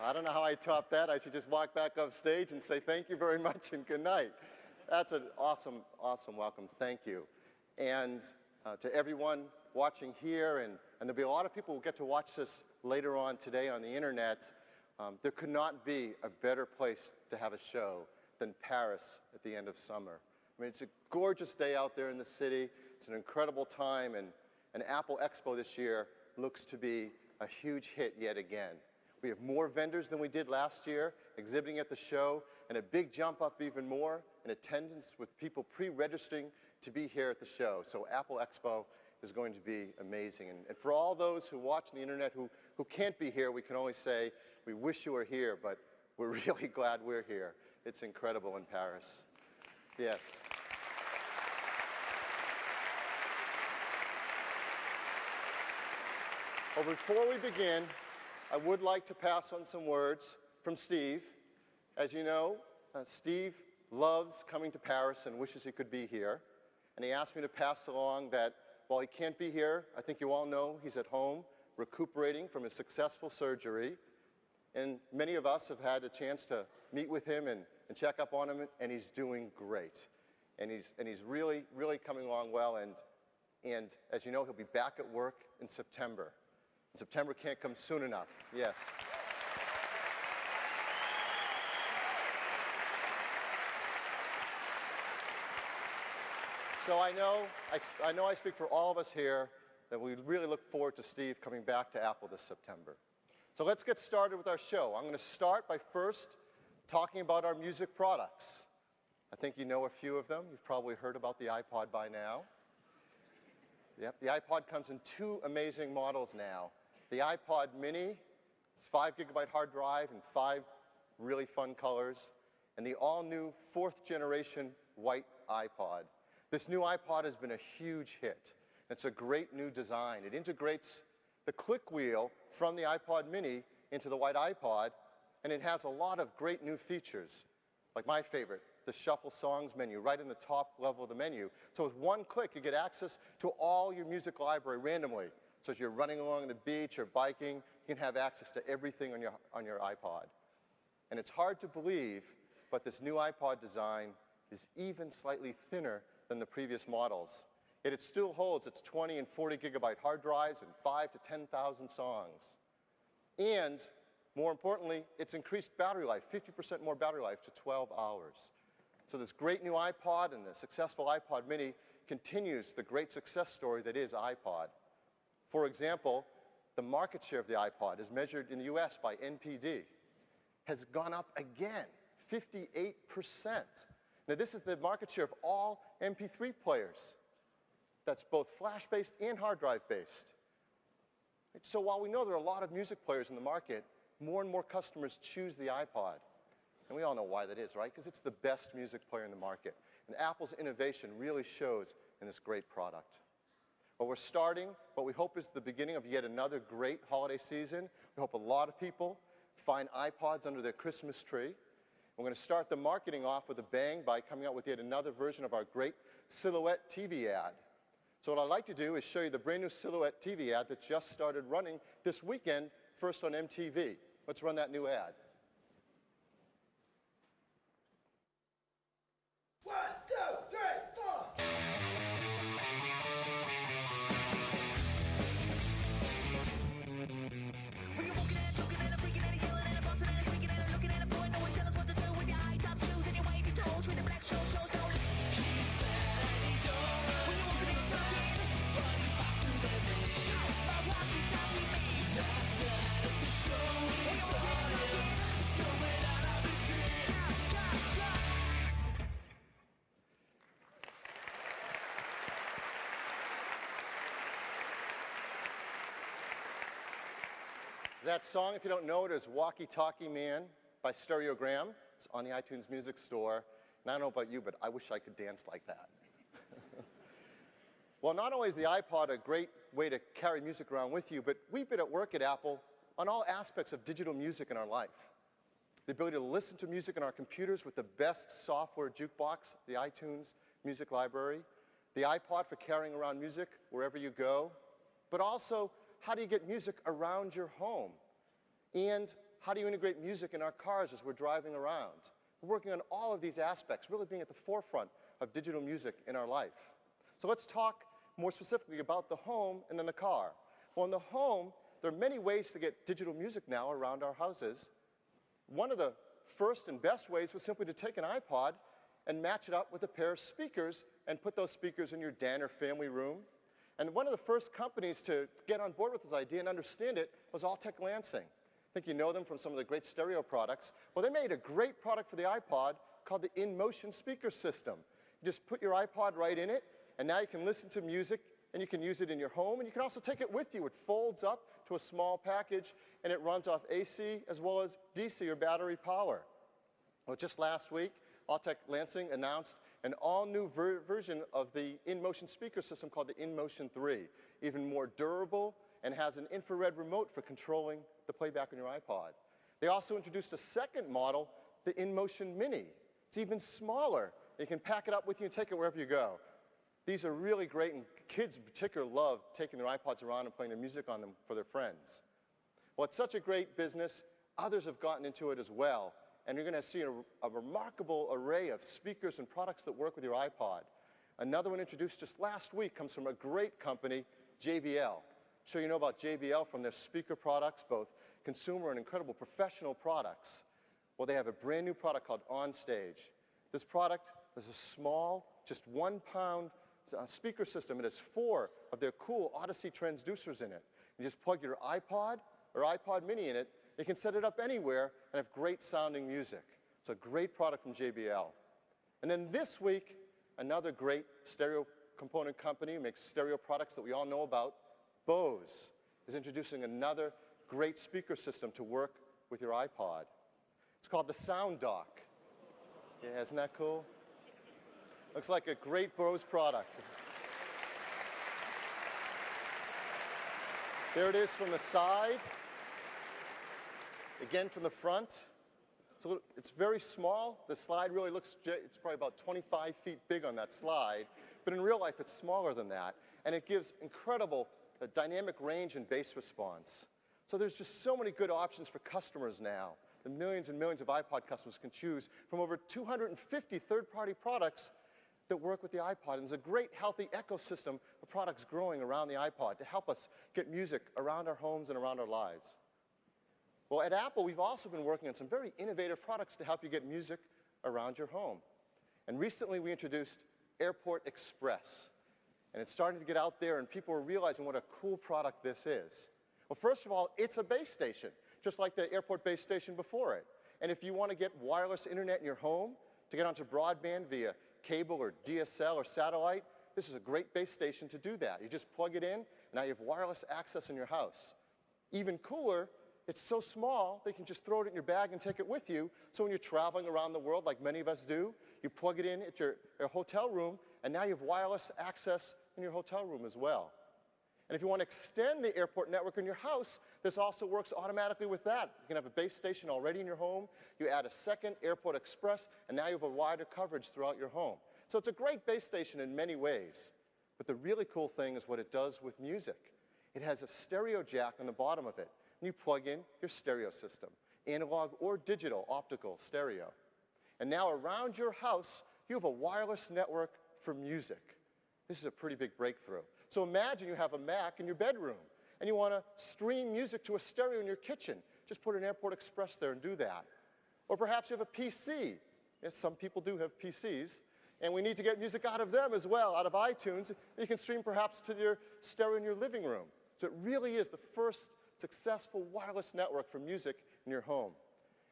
I don't know how I top that. I should just walk back off stage and say thank you very much and good night. That's an awesome, awesome welcome. Thank you. And to everyone watching here, and there'll be a lot of people who get to watch this later on today on the internet, there could not be a better place to have a show than Paris at the end of summer. I mean, it's a gorgeous day out there in the city. It's an incredible time, and Apple Expo this year looks to be a huge hit yet again. We have more vendors than we did last year exhibiting at the show, and a big jump up even more in attendance with people pre-registering to be here at the show. So Apple Expo is going to be amazing. And for all those who watch on the internet who can't be here, we can only say we wish you were here, but we're really glad we're here. It's incredible in Paris. Yes. Well, before we begin, I would like to pass on some words from Steve. As you know, Steve loves coming to Paris and wishes he could be here. And he asked me to pass along that while he can't be here, I think you all know he's at home recuperating from his successful surgery. And many of us have had a chance to meet with him and check up on him, and he's doing great. And he's really, really coming along well. And as you know, he'll be back at work in September. September can't come soon enough. Yes. So I know I speak for all of us here that we really look forward to Steve coming back to Apple this September. So let's get started with our show. I'm going to start by first talking about our music products. I think you know a few of them. You've probably heard about the iPod by now. Yep, the iPod comes in two amazing models now. The iPod mini, it's 5 GB hard drive and 5 really fun colors, and the all-new 4th generation white iPod. This new iPod has been a huge hit. It's a great new design. It integrates the click wheel from the iPod mini into the white iPod, and it has a lot of great new features, like my favorite, the Shuffle Songs menu, right in the top level of the menu. So with one click, you get access to all your music library randomly. So as you're running along the beach or biking, you can have access to everything on your iPod. And it's hard to believe, but this new iPod design is even slightly thinner than the previous models. Yet it still holds its 20 and 40 GB hard drives and 5,000 to 10,000 songs. And more importantly, it's increased battery life, 50% more battery life to 12 hours. So this great new iPod and the successful iPod mini continues the great success story that is iPod. For example, the market share of the iPod, as measured in the US by NPD, has gone up again, 58%. Now this is the market share of all MP3 players. That's both flash-based and hard drive-based. So while we know there are a lot of music players in the market, more and more customers choose the iPod. And we all know why that is, right? Because it's the best music player in the market. And Apple's innovation really shows in this great product. Well, we're starting what we hope is the beginning of yet another great holiday season. We hope a lot of people find iPods under their Christmas tree. We're going to start the marketing off with a bang by coming out with yet another version of our great Silhouette TV ad. So what I'd like to do is show you the brand new Silhouette TV ad that just started running this weekend, first on MTV. Let's run that new ad. That song, if you don't know it, is Walkie Talkie Man by Stereogram. It's on the iTunes Music Store. And I don't know about you, but I wish I could dance like that. Well, not only is the iPod a great way to carry music around with you, but we've been at work at Apple on all aspects of digital music in our life. The ability to listen to music on our computers with the best software jukebox, the iTunes Music Library, the iPod for carrying around music wherever you go, but also how do you get music around your home? And How do you integrate music in our cars as we're driving around? We're working on all of these aspects, really being at the forefront of digital music in our life. So let's talk more specifically about the home and then the car. Well, in the home, there are many ways to get digital music now around our houses. One of the first and best ways was simply to take an iPod and match it up with a pair of speakers and put those speakers in your den or family room. And one of the first companies to get on board with this idea and understand it was Altec Lansing. I think you know them from some of the great stereo products. Well, they made a great product for the iPod called the in-motion speaker system. You just put your iPod right in it, and now you can listen to music, and you can use it in your home, and you can also take it with you. It folds up to a small package, and it runs off AC as well as DC or battery power. Well, just last week, Altec Lansing announced an all-new version of the in-motion speaker system called the in-motion 3, even more durable and has an infrared remote for controlling the playback on your iPod. They also introduced a second model, the in-motion Mini. It's even smaller. You can pack it up with you and take it wherever you go. These are really great, and kids in particular love taking their iPods around and playing their music on them for their friends. Well, it's such a great business. Others have gotten into it as well. And you're going to see a remarkable array of speakers and products that work with your iPod. Another one introduced just last week comes from a great company, JBL. I'm sure you know about JBL from their speaker products, both consumer and incredible professional products. Well, they have a brand new product called OnStage. This product is a small, just 1 pound speaker system. It has 4 of their cool Odyssey transducers in it. You just plug your iPod or iPod Mini in it. You can set it up anywhere and have great sounding music. It's a great product from JBL. And then this week, another great stereo component company makes stereo products that we all know about, Bose, is introducing another great speaker system to work with your iPod. It's called the Sound Dock. Yeah, isn't that cool? Looks like a great Bose product. There it is from the side. Again, from the front, it's very small. The slide really looks, it's probably about 25 feet big on that slide. But in real life, it's smaller than that. And it gives incredible dynamic range and bass response. So there's just so many good options for customers now. The millions and millions of iPod customers can choose from over 250 third-party products that work with the iPod. And there's a great, healthy ecosystem of products growing around the iPod to help us get music around our homes and around our lives. Well, at Apple, we've also been working on some very innovative products to help you get music around your home. And recently, we introduced Airport Express. And it's starting to get out there, and people are realizing what a cool product this is. Well, first of all, it's a base station, just like the airport base station before it. And if you want to get wireless internet in your home, to get onto broadband via cable or DSL or satellite, this is a great base station to do that. You just plug it in, and now you have wireless access in your house. Even cooler, it's so small that you can just throw it in your bag and take it with you. So when you're traveling around the world, like many of us do, you plug it in at your hotel room, and now you have wireless access in your hotel room as well. And if you want to extend the airport network in your house, this also works automatically with that. You can have a base station already in your home. You add a second Airport Express, and now you have a wider coverage throughout your home. So it's a great base station in many ways. But the really cool thing is what it does with music. It has a stereo jack on the bottom of it. And you plug in your stereo system, analog or digital, optical, stereo. And now around your house, you have a wireless network for music. This is a pretty big breakthrough. So imagine you have a Mac in your bedroom, and you want to stream music to a stereo in your kitchen. Just put an Airport Express there and do that. Or perhaps you have a PC. Yes, some people do have PCs. And we need to get music out of them as well, out of iTunes. You can stream perhaps to your stereo in your living room. So it really is the first successful wireless network for music in your home.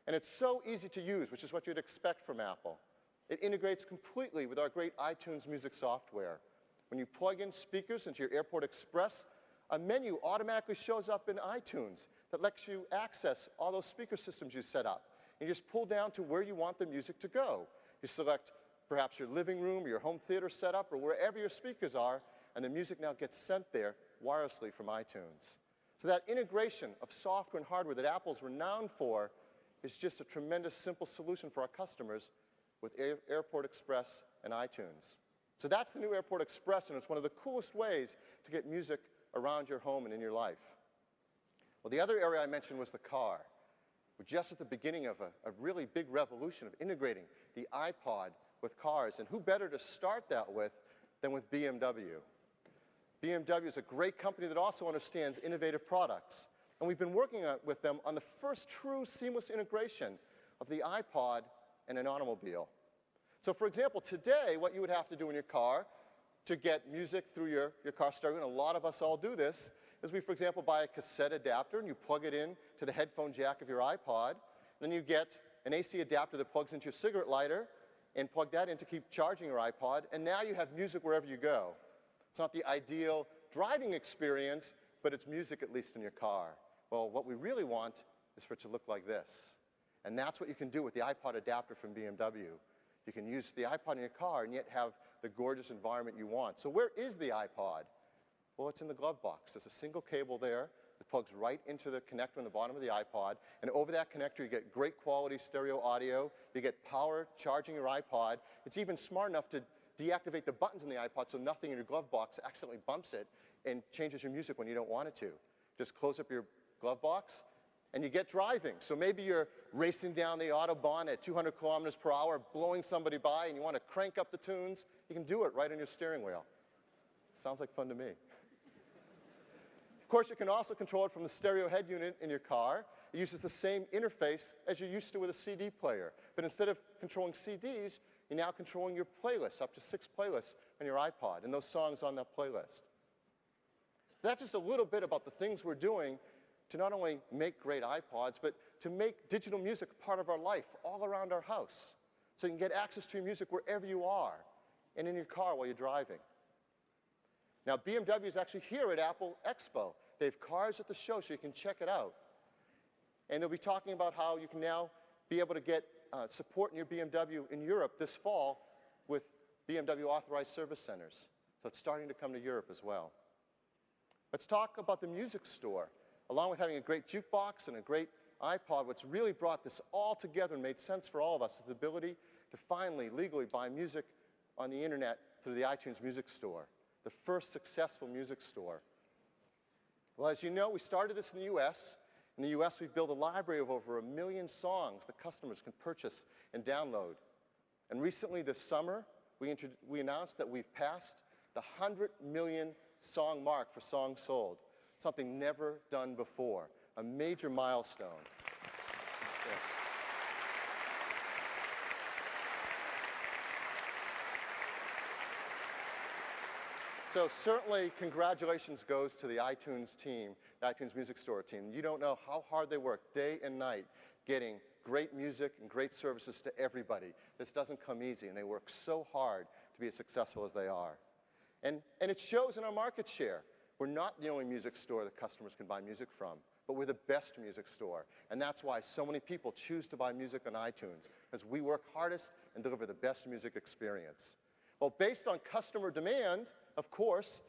And it's so easy to use, which is what you'd expect from Apple. It integrates completely with our great iTunes music software. When you plug in speakers into your Airport Express, a menu automatically shows up in iTunes that lets you access all those speaker systems you set up. And you just pull down to where you want the music to go. You select perhaps your living room or your home theater setup or wherever your speakers are, and the music now gets sent there wirelessly from iTunes. So that integration of software and hardware that Apple's renowned for is just a tremendous, simple solution for our customers with Airport Express and iTunes. So that's the new Airport Express, and it's one of the coolest ways to get music around your home and in your life. Well, the other area I mentioned was the car. We're just at the beginning of a really big revolution of integrating the iPod with cars. And who better to start that with than with BMW? BMW is a great company that also understands innovative products. And we've been working with them on the first true seamless integration of the iPod and an automobile. So for example, today, what you would have to do in your car to get music through your car stereo, and a lot of us all do this, is we, for example, buy a cassette adapter and you plug it in to the headphone jack of your iPod. Then you get an AC adapter that plugs into your cigarette lighter and plug that in to keep charging your iPod. And now you have music wherever you go. It's not the ideal driving experience, but it's music at least in your car. Well, what we really want is for it to look like this. And that's what you can do with the iPod adapter from BMW. You can use the iPod in your car and yet have the gorgeous environment you want. So where is the iPod? Well, it's in the glove box. There's a single cable there that plugs right into the connector on the bottom of the iPod. And over that connector, you get great quality stereo audio. You get power charging your iPod. It's even smart enough to deactivate the buttons in the iPod so nothing in your glove box accidentally bumps it and changes your music when you don't want it to. Just close up your glove box, and you get driving. So maybe you're racing down the Autobahn at 200 kilometers per hour, blowing somebody by, and you want to crank up the tunes. You can do it right on your steering wheel. Sounds like fun to me. Of course, you can also control it from the stereo head unit in your car. It uses the same interface as you're used to with a CD player. But instead of controlling CDs, you're now controlling your playlists, up to 6 playlists on your iPod, and those songs on that playlist. That's just a little bit about the things we're doing to not only make great iPods, but to make digital music part of our life all around our house. So you can get access to your music wherever you are and in your car while you're driving. Now, BMW is actually here at Apple Expo. They have cars at the show so you can check it out. And they'll be talking about how you can now be able to get support in your BMW in Europe this fall with BMW authorized service centers. So it's starting to come to Europe as well. Let's talk about the music store. Along with having a great jukebox and a great iPod, what's really brought this all together and made sense for all of us is the ability to finally, legally buy music on the internet through the iTunes Music Store, the first successful music store. Well, as you know, we started this in the US. In the US, we've built a library of over 1 million songs that customers can purchase and download. And recently this summer, we announced that we've passed the 100 million song mark for songs sold. Something never done before, a major milestone. Yes. So certainly, congratulations goes to the iTunes team, the iTunes Music Store team. You don't know how hard they work day and night getting great music and great services to everybody. This doesn't come easy, and they work so hard to be as successful as they are. And it shows in our market share. We're not the only music store that customers can buy music from, but we're the best music store. And that's why so many people choose to buy music on iTunes, because we work hardest and deliver the best music experience. Well, based on customer demand, of course,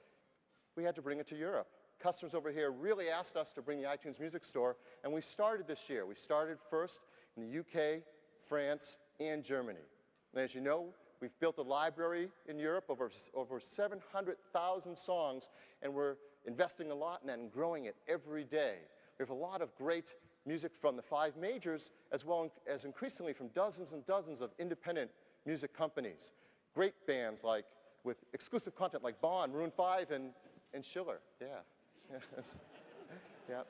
we had to bring it to Europe. Customers over here really asked us to bring the iTunes Music Store, and we started this year. We started first in the UK, France, and Germany. And as you know, we've built a library in Europe of over 700,000 songs, and we're investing a lot in that and growing it every day. We have a lot of great music from the 5 majors, as well as increasingly from dozens and dozens of independent music companies. Great bands like, with exclusive content like Bond, Maroon 5, and Schiller. Yeah. Yes. Yeah.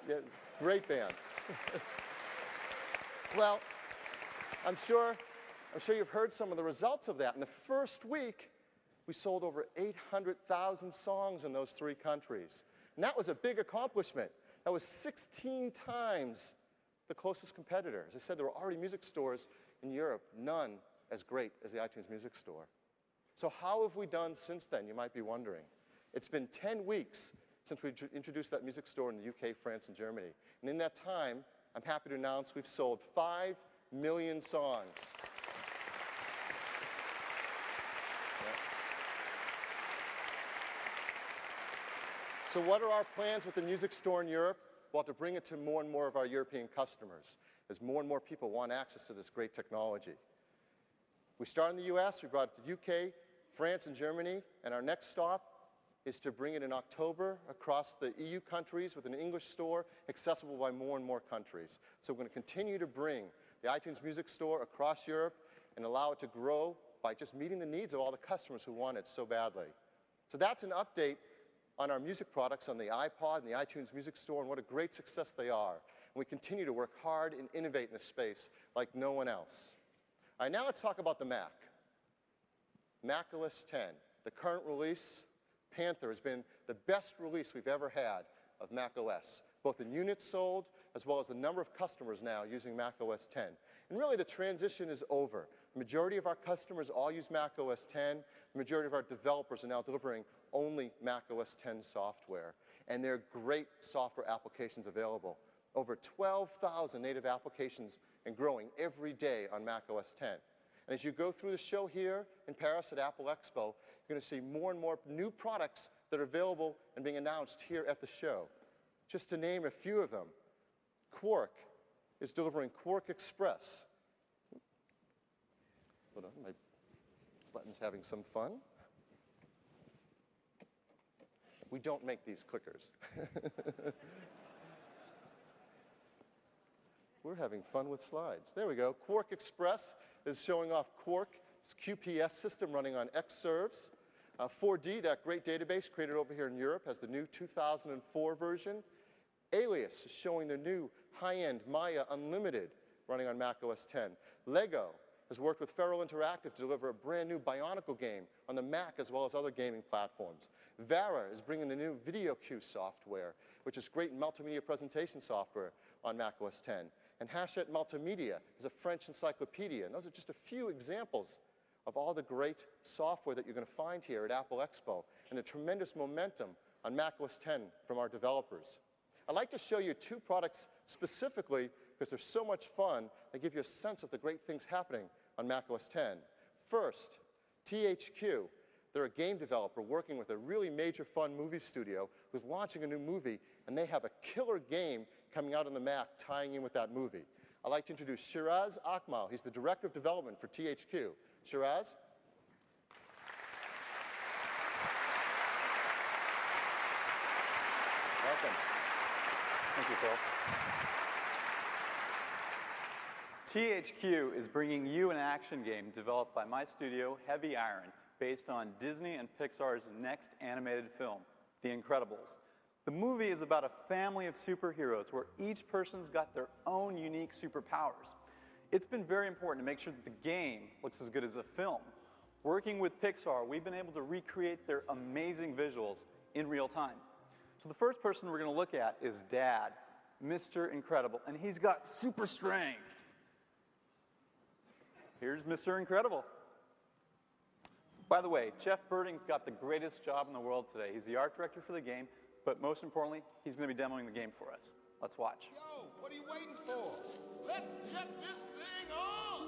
Yeah. Great band. Well, I'm sure you've heard some of the results of that. In the first week, we sold over 800,000 songs in those 3 countries. And that was a big accomplishment. That was 16 times the closest competitor. As I said, there were already music stores in Europe, none as great as the iTunes Music Store. So how have we done since then, you might be wondering. It's been 10 weeks since we introduced that music store in the UK, France, and Germany. And in that time, I'm happy to announce we've sold 5 million songs. So what are our plans with the music store in Europe? Well, to bring it to more and more of our European customers, as more and more people want access to this great technology. We started in the US, we brought it to the UK, France, and Germany, and our next stop is to bring it in October across the EU countries with an English store accessible by more and more countries. So we're going to continue to bring the iTunes Music Store across Europe and allow it to grow by just meeting the needs of all the customers who want it so badly. So that's an update on our music products on the iPod and the iTunes Music Store and what a great success they are. And we continue to work hard and innovate in this space like no one else. All right, now let's talk about the Mac. Mac OS X, the current release, Panther, has been the best release we've ever had of Mac OS, both in units sold as well as the number of customers now using Mac OS X. And really, the transition is over. The majority of our customers all use Mac OS X. The majority of our developers are now delivering only Mac OS X software. And there are great software applications available. Over 12,000 native applications and growing every day on Mac OS X. And as you go through the show here in Paris at Apple Expo, you're going to see more and more new products that are available and being announced here at the show. Just to name a few of them, Quark is delivering Quark Express. Hold on, my button's having some fun. We don't make these clickers. We're having fun with slides. There we go. Quark Express is showing off Quark's QPS system running on Xserves. 4D, that great database created over here in Europe, has the new 2004 version. Alias is showing the new high-end Maya Unlimited running on Mac OS X. Lego has worked with Feral Interactive to deliver a brand new Bionicle game on the Mac as well as other gaming platforms. Vara is bringing the new VideoQ software, which is great multimedia presentation software on Mac OS X. And Hachette Multimedia is a French encyclopedia. And those are just a few examples of all the great software that you're going to find here at Apple Expo and the tremendous momentum on Mac OS X from our developers. I'd like to show you two products specifically because they're so much fun. They give you a sense of the great things happening on Mac OS X. First, THQ. They're a game developer working with a really major fun movie studio who's launching a new movie, and they have a killer game coming out on the Mac tying in with that movie. I'd like to introduce Shiraz Akmal. He's the Director of Development for THQ. Shiraz? Welcome. Thank you, Phil. THQ is bringing you an action game developed by my studio, Heavy Iron, based on Disney and Pixar's next animated film, The Incredibles. The movie is about a family of superheroes where each person's got their own unique superpowers. It's been very important to make sure that the game looks as good as the film. Working with Pixar, we've been able to recreate their amazing visuals in real time. So the first person we're going to look at is Dad, Mr. Incredible, and he's got super strength. Here's Mr. Incredible. By the way, Jeff Birding's got the greatest job in the world today. He's the art director for the game, but most importantly, he's going to be demoing the game for us. Let's watch. Yo, what are you waiting for? Let's get this thing on!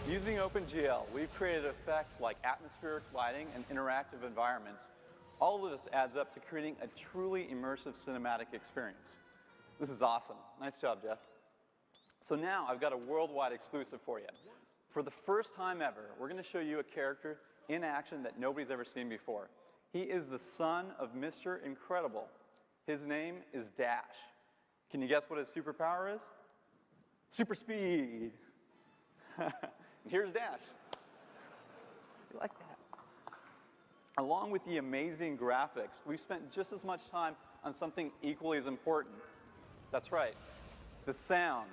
Using OpenGL, we've created effects like atmospheric lighting and interactive environments. All of this adds up to creating a truly immersive cinematic experience. This is awesome. Nice job, Jeff. So now I've got a worldwide exclusive for you. For the first time ever, we're going to show you a character in action that nobody's ever seen before. He is the son of Mr. Incredible. His name is Dash. Can you guess what his superpower is? Super speed. Here's Dash. You like that? Along with the amazing graphics, we've spent just as much time on something equally as important. That's right, the sound.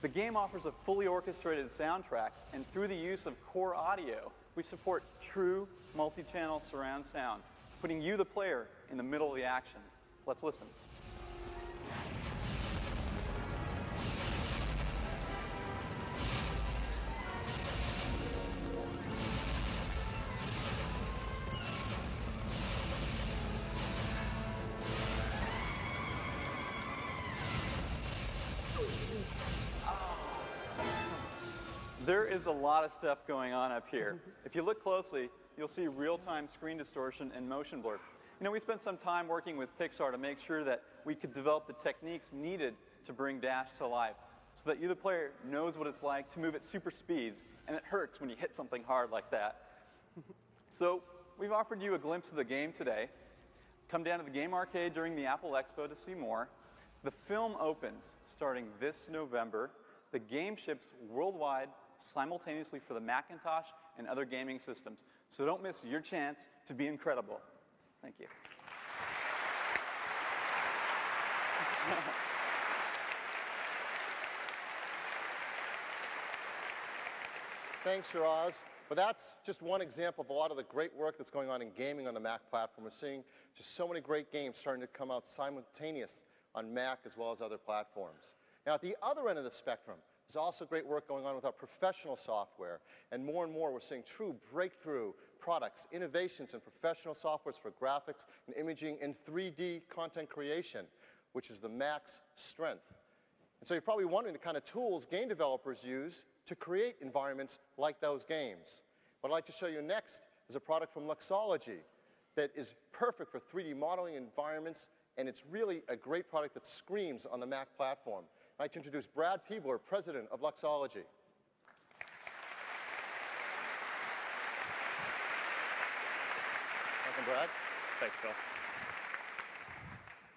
The game offers a fully orchestrated soundtrack, and through the use of core audio, we support true multi-channel surround sound, putting you, the player, in the middle of the action. Let's listen. There is a lot of stuff going on up here. If you look closely, you'll see real-time screen distortion and motion blur. You know, we spent some time working with Pixar to make sure that we could develop the techniques needed to bring Dash to life, so that you, the player, knows what it's like to move at super speeds, and it hurts when you hit something hard like that. So we've offered you a glimpse of the game today. Come down to the Game Arcade during the Apple Expo to see more. The film opens starting this November. The game ships worldwide simultaneously for the Macintosh and other gaming systems. So don't miss your chance to be incredible. Thank you. Thanks, Shiraz. But that's just one example of a lot of the great work that's going on in gaming on the Mac platform. We're seeing just so many great games starting to come out simultaneous on Mac as well as other platforms. Now, at the other end of the spectrum, there's also great work going on with our professional software. And more we're seeing true breakthrough products, innovations in professional softwares for graphics and imaging and 3D content creation, which is the Mac's strength. And so you're probably wondering the kind of tools game developers use to create environments like those games. What I'd like to show you next is a product from Luxology that is perfect for 3D modeling environments, and it's really a great product that screams on the Mac platform. I'd like to introduce Brad Peebler, president of Luxology. Welcome, Brad. Thanks, Phil.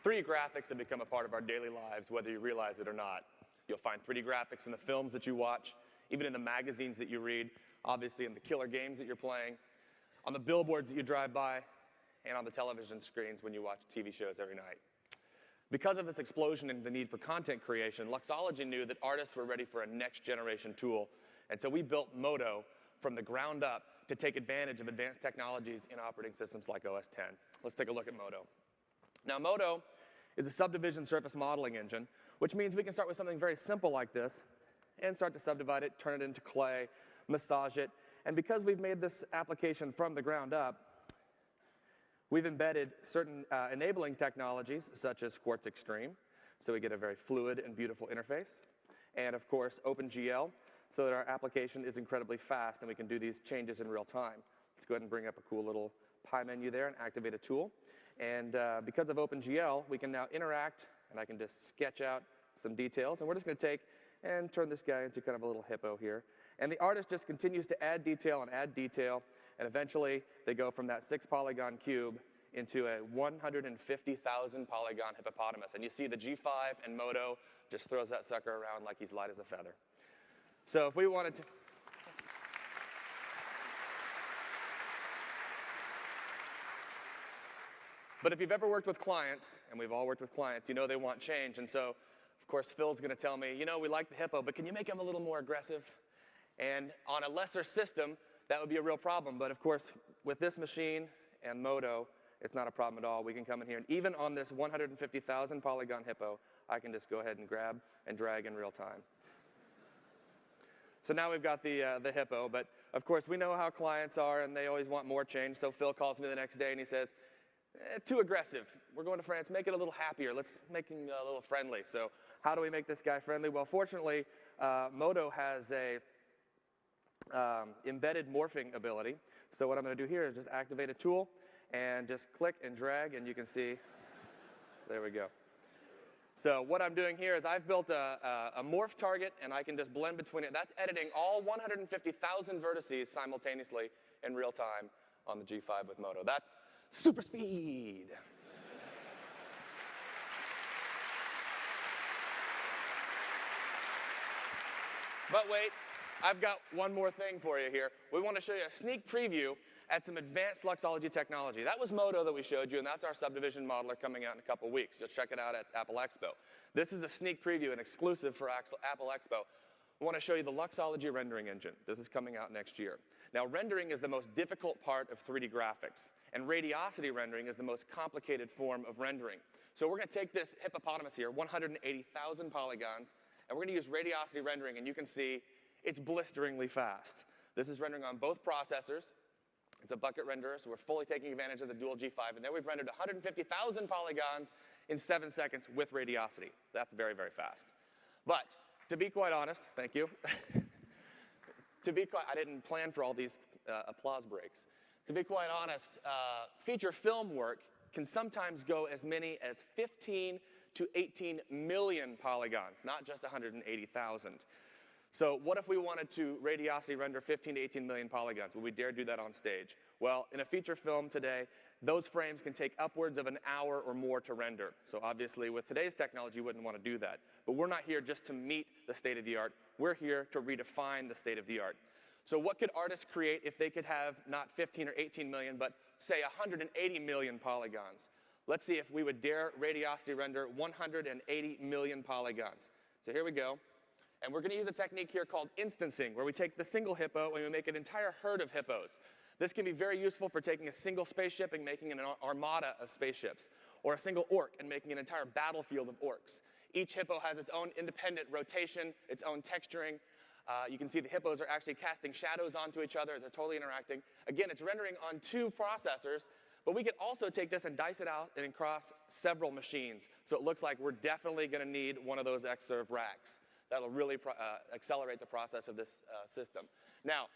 3D graphics have become a part of our daily lives, whether you realize it or not. You'll find 3D graphics in the films that you watch, even in the magazines that you read, obviously in the killer games that you're playing, on the billboards that you drive by, and on the television screens when you watch TV shows every night. Because of this explosion in the need for content creation, Luxology knew that artists were ready for a next-generation tool, and so we built Moto from the ground up to take advantage of advanced technologies in operating systems like OS X. Let's take a look at Moto. Now, Moto is a subdivision surface modeling engine, which means we can start with something very simple like this and start to subdivide it, turn it into clay, massage it, and because we've made this application from the ground up, we've embedded certain enabling technologies, such as Quartz Extreme, so we get a very fluid and beautiful interface. And of course, OpenGL, so that our application is incredibly fast and we can do these changes in real time. Let's go ahead and bring up a cool little pie menu there and activate a tool. And because of OpenGL, we can now interact, and I can just sketch out some details. And we're just going to take and turn this guy into kind of a little hippo here. And the artist just continues to add detail, and eventually they go from that 6-polygon cube into a 150,000 polygon hippopotamus. And you see the G5 and Moto just throws that sucker around like he's light as a feather. So if we wanted to... But if you've ever worked with clients, and we've all worked with clients, you know they want change. And so, of course, Phil's going to tell me, you know, we like the hippo, but can you make him a little more aggressive? And on a lesser system, that would be a real problem. But of course, with this machine and Moto, it's not a problem at all. We can come in here, and even on this 150,000 polygon hippo, I can just go ahead and grab and drag in real time. So now we've got the hippo, but of course, we know how clients are, and they always want more change. So Phil calls me the next day, and he says, too aggressive. We're going to France. Make it a little happier. Let's make him a little friendly. So how do we make this guy friendly? Well, fortunately, Moto has a embedded morphing ability. So what I'm going to do here is just activate a tool and just click and drag, and you can see, there we go. So what I'm doing here is I've built a morph target, and I can just blend between it. That's editing all 150,000 vertices simultaneously in real time on the G5 with Moto. That's super speed. But wait, I've got one more thing for you here. We want to show you a sneak preview at some advanced Luxology technology. That was Moto that we showed you, and that's our subdivision modeler coming out in a couple weeks. You'll check it out at Apple Expo. This is a sneak preview, an exclusive for Apple Expo. I want to show you the Luxology rendering engine. This is coming out next year. Now, rendering is the most difficult part of 3D graphics, and radiosity rendering is the most complicated form of rendering. So we're going to take this hippopotamus here, 180,000 polygons, and we're going to use radiosity rendering, and you can see it's blisteringly fast. This is rendering on both processors. It's a bucket renderer, so we're fully taking advantage of the dual G5, and there we've rendered 150,000 polygons in 7 seconds with radiosity. That's very, very fast. But to be quite honest, thank you. To be quite, I didn't plan for all these applause breaks. To be quite honest, feature film work can sometimes go as many as 15 to 18 million polygons, not just 180,000. So what if we wanted to radiosity render 15 to 18 million polygons? Would we dare do that on stage? Well, in a feature film today, those frames can take upwards of an hour or more to render. So obviously, with today's technology, you wouldn't want to do that. But we're not here just to meet the state of the art. We're here to redefine the state of the art. So what could artists create if they could have not 15 or 18 million, but say 180 million polygons? Let's see if we would dare radiosity render 180 million polygons. So here we go. And we're going to use a technique here called instancing, where we take the single hippo and we make an entire herd of hippos. This can be very useful for taking a single spaceship and making an armada of spaceships, or a single orc and making an entire battlefield of orcs. Each hippo has its own independent rotation, its own texturing. You can see the hippos are actually casting shadows onto each other. They're totally interacting. Again, it's rendering on 2 processors, but we could also take this and dice it out and across several machines. So it looks like we're definitely going to need one of those Xserve racks. That'll really accelerate the process of this system. Now,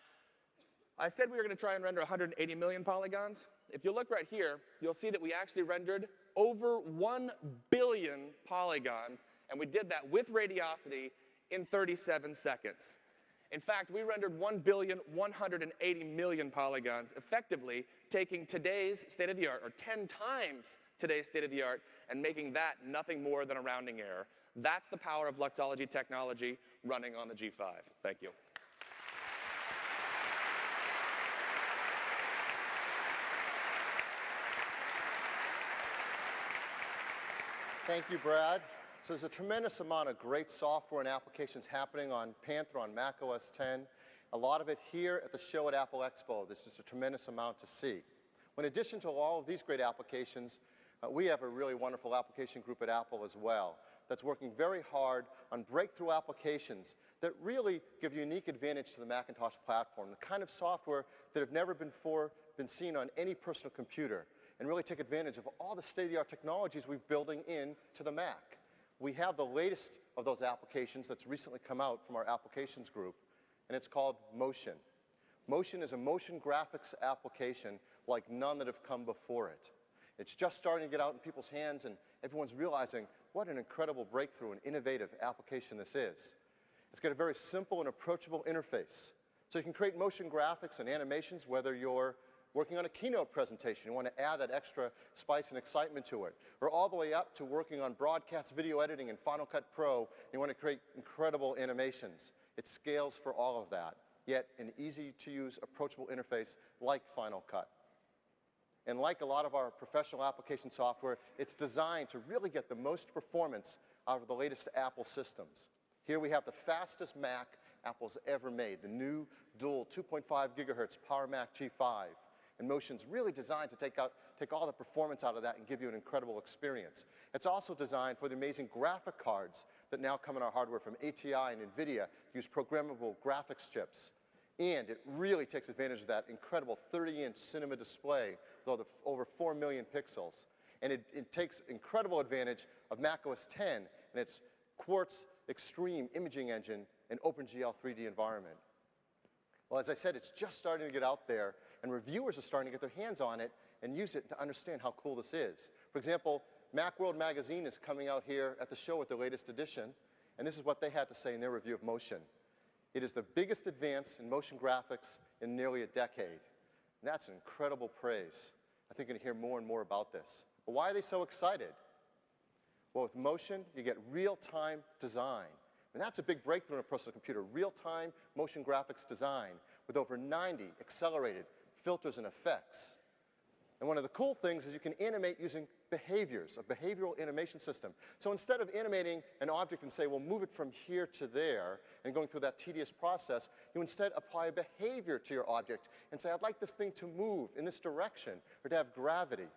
I said we were going to try and render 180 million polygons. If you look right here, you'll see that we actually rendered over 1 billion polygons, and we did that with radiosity in 37 seconds. In fact, we rendered 1,180,000,000 polygons, effectively taking today's state-of-the-art, or 10 times today's state-of-the-art, and making that nothing more than a rounding error. That's the power of Luxology technology running on the G5. Thank you. Thank you, Brad. So there's a tremendous amount of great software and applications happening on Panther on Mac OS X. A lot of it here at the show at Apple Expo. There's just a tremendous amount to see. In addition to all of these great applications, we have a really wonderful application group at Apple as well that's working very hard on breakthrough applications that really give unique advantage to the Macintosh platform, the kind of software that have never before been seen on any personal computer, and really take advantage of all the state-of-the-art technologies we're building into the Mac. We have the latest of those applications that's recently come out from our applications group, and it's called Motion. Motion is a motion graphics application like none that have come before it. It's just starting to get out in people's hands, and everyone's realizing what an incredible breakthrough and innovative application this is. It's got a very simple and approachable interface. So you can create motion graphics and animations, whether you're working on a keynote presentation, you want to add that extra spice and excitement to it, or all the way up to working on broadcast video editing in Final Cut Pro, and you want to create incredible animations. It scales for all of that, yet an easy-to-use, approachable interface like Final Cut. And like a lot of our professional application software, it's designed to really get the most performance out of the latest Apple systems. Here we have the fastest Mac Apple's ever made, the new dual 2.5 gigahertz Power Mac G5. And Motion's really designed to take all the performance out of that and give you an incredible experience. It's also designed for the amazing graphic cards that now come in our hardware from ATI and NVIDIA, use programmable graphics chips. And it really takes advantage of that incredible 30-inch cinema display with over 4 million pixels. And it takes incredible advantage of Mac OS X and its Quartz Extreme imaging engine and OpenGL 3D environment. Well, as I said, it's just starting to get out there, and reviewers are starting to get their hands on it and use it to understand how cool this is. For example, Macworld magazine is coming out here at the show with their latest edition, and this is what they had to say in their review of Motion. It is the biggest advance in motion graphics in nearly a decade. And that's incredible praise. I think you're going to hear more and more about this. But why are they so excited? Well, with Motion, you get real-time design. And that's a big breakthrough in a personal computer, real-time motion graphics design with over 90 accelerated filters and effects. And one of the cool things is you can animate using behaviors, a behavioral animation system. So instead of animating an object and say, well, move it from here to there, and going through that tedious process, you instead apply a behavior to your object and say, I'd like this thing to move in this direction, or to have gravity.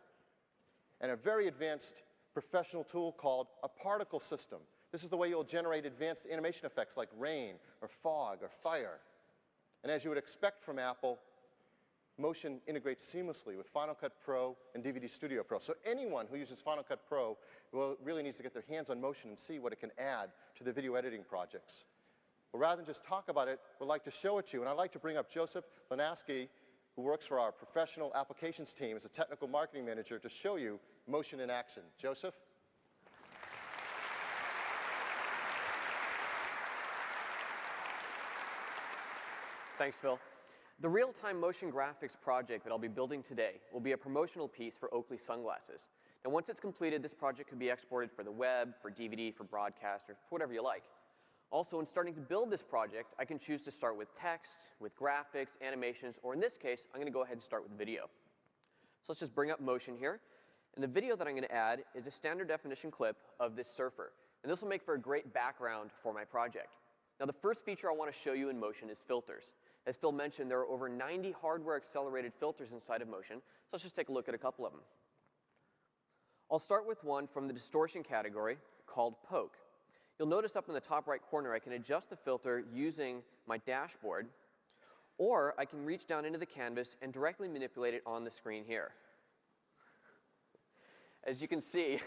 And a very advanced professional tool called a particle system. This is the way you'll generate advanced animation effects like rain, or fog, or fire. And as you would expect from Apple, Motion integrates seamlessly with Final Cut Pro and DVD Studio Pro. So anyone who uses Final Cut Pro really needs to get their hands on Motion and see what it can add to the video editing projects. But rather than just talk about it, we'd like to show it to you. And I'd like to bring up Joseph Lanaski, who works for our professional applications team as a technical marketing manager, to show you motion in action. Joseph? Thanks, Phil. The real-time motion graphics project that I'll be building today will be a promotional piece for Oakley sunglasses. And once it's completed, this project could be exported for the web, for DVD, for broadcast, or for whatever you like. Also, in starting to build this project, I can choose to start with text, with graphics, animations, or in this case, I'm going to go ahead and start with video. So let's just bring up motion here. And the video that I'm going to add is a standard definition clip of this surfer. And this will make for a great background for my project. Now, the first feature I want to show you in motion is filters. As Phil mentioned, there are over 90 hardware-accelerated filters inside of motion, so let's just take a look at a couple of them. I'll start with one from the distortion category called Poke. You'll notice up in the top right corner I can adjust the filter using my dashboard, or I can reach down into the canvas and directly manipulate it on the screen here. As you can see,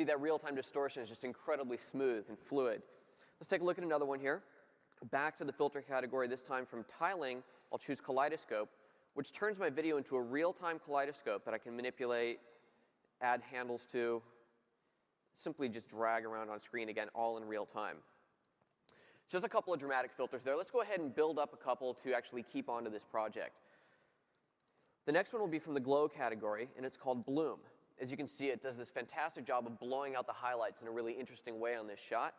that real-time distortion is just incredibly smooth and fluid. Let's take a look at another one here. Back to the filter category, this time from tiling, I'll choose Kaleidoscope, which turns my video into a real-time kaleidoscope that I can manipulate, add handles to, simply just drag around on screen again, all in real time. Just a couple of dramatic filters there. Let's go ahead and build up a couple to actually keep onto this project. The next one will be from the Glow category, and it's called Bloom. As you can see, it does this fantastic job of blowing out the highlights in a really interesting way on this shot.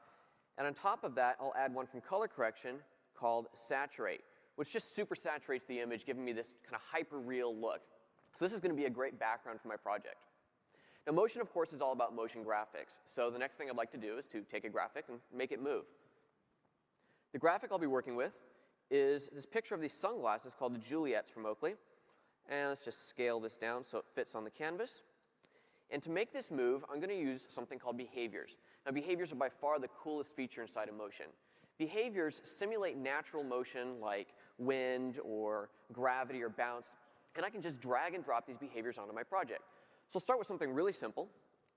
And on top of that, I'll add one from color correction called Saturate, which just super saturates the image, giving me this kind of hyper-real look. So this is going to be a great background for my project. Now, motion, of course, is all about motion graphics. So the next thing I'd like to do is to take a graphic and make it move. The graphic I'll be working with is this picture of these sunglasses called the Juliets from Oakley. And let's just scale this down so it fits on the canvas. And to make this move, I'm going to use something called behaviors. Now, behaviors are by far the coolest feature inside of motion. Behaviors simulate natural motion like wind or gravity or bounce, and I can just drag and drop these behaviors onto my project. So I'll start with something really simple.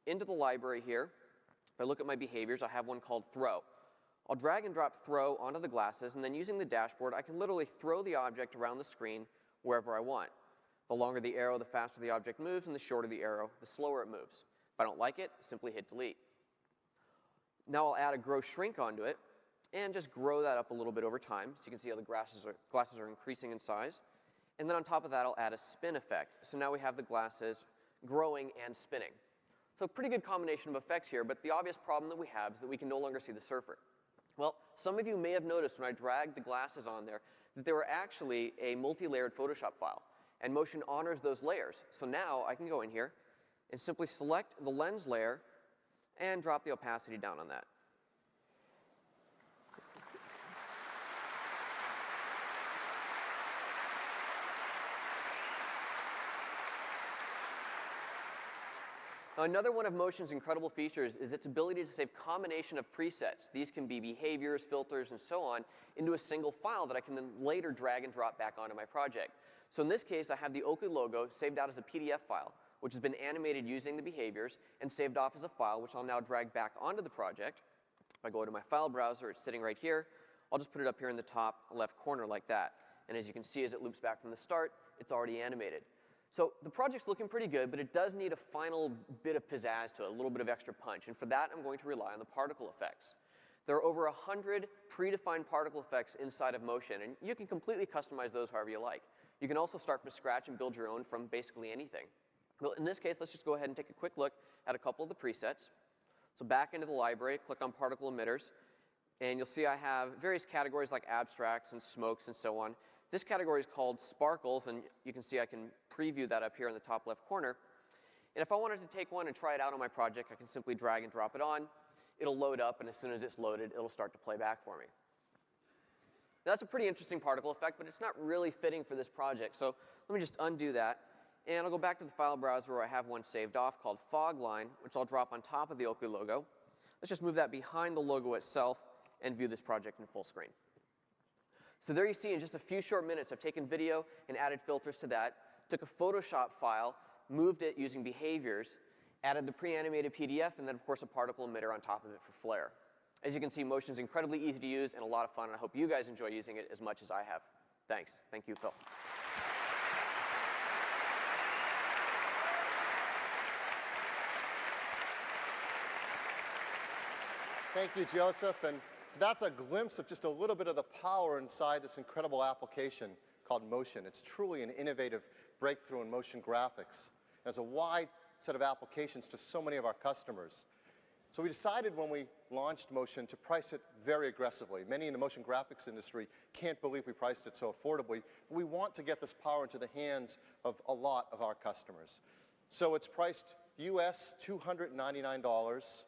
Into the library here, if I look at my behaviors, I have one called Throw. I'll drag and drop Throw onto the glasses, and then using the dashboard, I can literally throw the object around the screen wherever I want. The longer the arrow, the faster the object moves, and the shorter the arrow, the slower it moves. If I don't like it, simply hit delete. Now I'll add a grow shrink onto it, and just grow that up a little bit over time, so you can see how the glasses are increasing in size. And then on top of that, I'll add a spin effect. So now we have the glasses growing and spinning. So a pretty good combination of effects here, but the obvious problem that we have is that we can no longer see the surfer. Well, some of you may have noticed when I dragged the glasses on there that they were actually a multi-layered Photoshop file. And motion honors those layers. So now I can go in here and simply select the lens layer and drop the opacity down on that. Now, another one of motion's incredible features is its ability to save combination of presets. These can be behaviors, filters, and so on into a single file that I can then later drag and drop back onto my project. So in this case, I have the Oakley logo saved out as a PDF file, which has been animated using the behaviors and saved off as a file, which I'll now drag back onto the project. If I go to my file browser, it's sitting right here. I'll just put it up here in the top left corner like that. And as you can see, as it loops back from the start, it's already animated. So the project's looking pretty good, but it does need a final bit of pizzazz to it, a little bit of extra punch. And for that, I'm going to rely on the particle effects. There are over 100 predefined particle effects inside of motion, and you can completely customize those however you like. You can also start from scratch and build your own from basically anything. Well, in this case, let's just go ahead and take a quick look at a couple of the presets. So back into the library, click on particle emitters, and you'll see I have various categories like abstracts and smokes and so on. This category is called sparkles, and you can see I can preview that up here in the top left corner. And if I wanted to take one and try it out on my project, I can simply drag and drop it on. It'll load up, and as soon as it's loaded, it'll start to play back for me. Now, that's a pretty interesting particle effect, but it's not really fitting for this project. So let me just undo that, and I'll go back to the file browser where I have one saved off called Fogline, which I'll drop on top of the Oakley logo. Let's just move that behind the logo itself and view this project in full screen. So there you see, in just a few short minutes, I've taken video and added filters to that, took a Photoshop file moved it using behaviors, added the pre-animated PDF, and then, of course, a particle emitter on top of it for flare. As you can see, motion is incredibly easy to use and a lot of fun, and I hope you guys enjoy using it as much as I have. Thanks. Thank you, Phil. Thank you, Joseph. And so that's a glimpse of just a little bit of the power inside this incredible application called Motion. It's truly an innovative breakthrough in motion graphics. And it's a wide set of applications to so many of our customers. So we decided when we launched Motion to price it very aggressively. Many in the motion graphics industry can't believe we priced it so affordably, but we want to get this power into the hands of a lot of our customers. So it's priced US $299,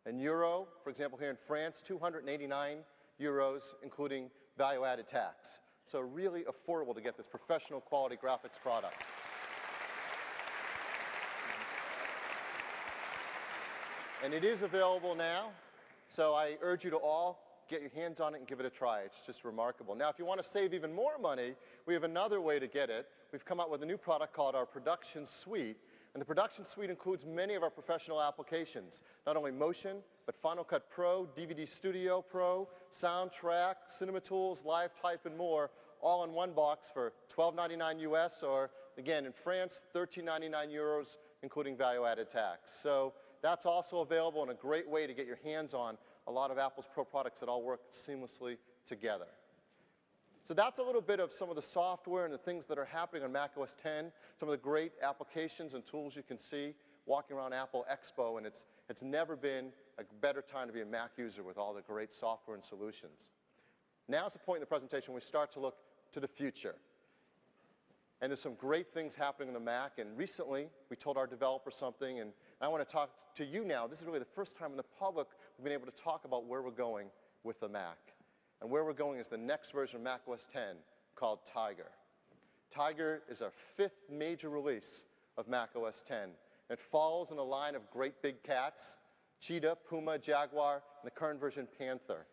and Euro, for example, here in France, 289 euros, including value-added tax. So really affordable to get this professional quality graphics product. And it is available now, so I urge you to all get your hands on it and give it a try. It's just remarkable. Now, if you want to save even more money, we have another way to get it. We've come out with a new product called our Production Suite. And the Production Suite includes many of our professional applications, not only Motion, but Final Cut Pro, DVD Studio Pro, Soundtrack, Cinema Tools, Live Type, and more, all in one box for $12.99 US, or again, in France, €13.99 euros, including value-added tax. So that's also available and a great way to get your hands on a lot of Apple's Pro products that all work seamlessly together. So that's a little bit of some of the software and the things that are happening on macOS 10, some of the great applications and tools you can see walking around Apple Expo, and it's never been a better time to be a Mac user with all the great software and solutions. Now's the point in the presentation where we start to look to the future. And there's some great things happening in the Mac, and recently we told our developers something, and I want to talk to you now. This is really the first time in the public we've been able to talk about where we're going with the Mac. And where we're going is the next version of macOS 10 called Tiger. Tiger is our 5th major release of macOS 10. It follows in a line of great big cats, Cheetah, Puma, Jaguar, and the current version, Panther.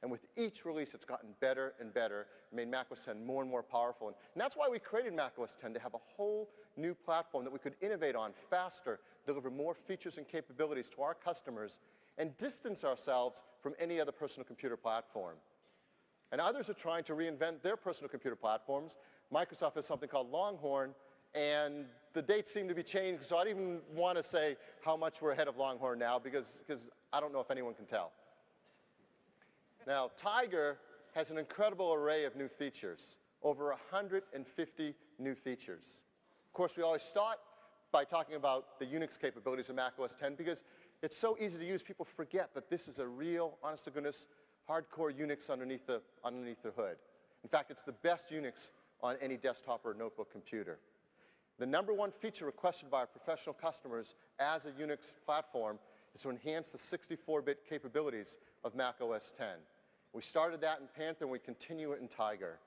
And with each release, it's gotten better and better, and made macOS 10 more and more powerful. And that's why we created macOS 10, to have a whole new platform that we could innovate on faster, deliver more features and capabilities to our customers, and distance ourselves from any other personal computer platform. And others are trying to reinvent their personal computer platforms. Microsoft has something called Longhorn, and the dates seem to be changed, so I don't even want to say how much we're ahead of Longhorn now, because I don't know if anyone can tell. Now, Tiger has an incredible array of new features, over 150 new features. Of course, we always start by talking about the Unix capabilities of macOS 10, because it's so easy to use, people forget that this is a real, honest-to-goodness, hardcore Unix underneath the hood. In fact, it's the best Unix on any desktop or notebook computer. The #1 feature requested by our professional customers as a Unix platform is to enhance the 64-bit capabilities of macOS 10. We started that in Panther, and we continue it in Tiger.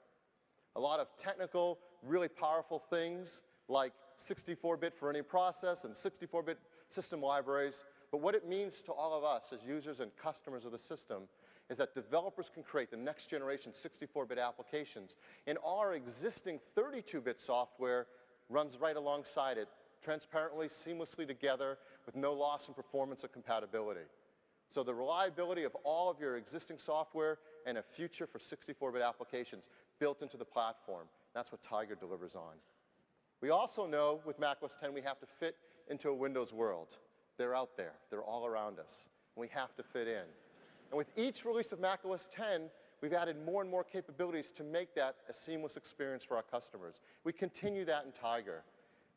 A lot of technical, really powerful things like 64-bit for any process and 64-bit system libraries. But what it means to all of us as users and customers of the system is that developers can create the next generation 64-bit applications, and our existing 32-bit software runs right alongside it, transparently, seamlessly together, with no loss in performance or compatibility. So the reliability of all of your existing software and a future for 64-bit applications built into the platform. That's what Tiger delivers on. We also know with macOS 10 we have to fit into a Windows world. They're out there. They're all around us. And we have to fit in. And with each release of macOS 10, we've added more and more capabilities to make that a seamless experience for our customers. We continue that in Tiger.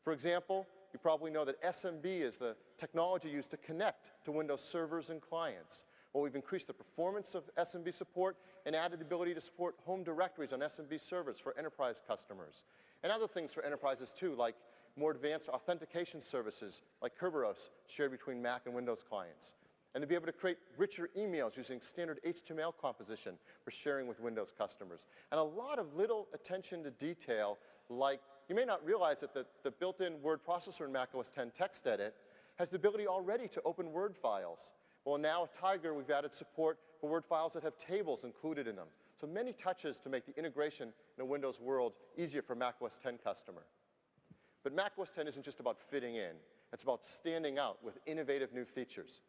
For example, you probably know that SMB is the technology used to connect to Windows servers and clients. Well, we've increased the performance of SMB support and added the ability to support home directories on SMB servers for enterprise customers. And other things for enterprises too, like more advanced authentication services like Kerberos shared between Mac and Windows clients. And to be able to create richer emails using standard HTML composition for sharing with Windows customers. And a lot of little attention to detail, like you may not realize that the built-in word processor in macOS 10 TextEdit has the ability already to open Word files. Well, now with Tiger, we've added support for Word files that have tables included in them. So many touches to make the integration in a Windows world easier for macOS 10 customer. But macOS 10 isn't just about fitting in. It's about standing out with innovative new features.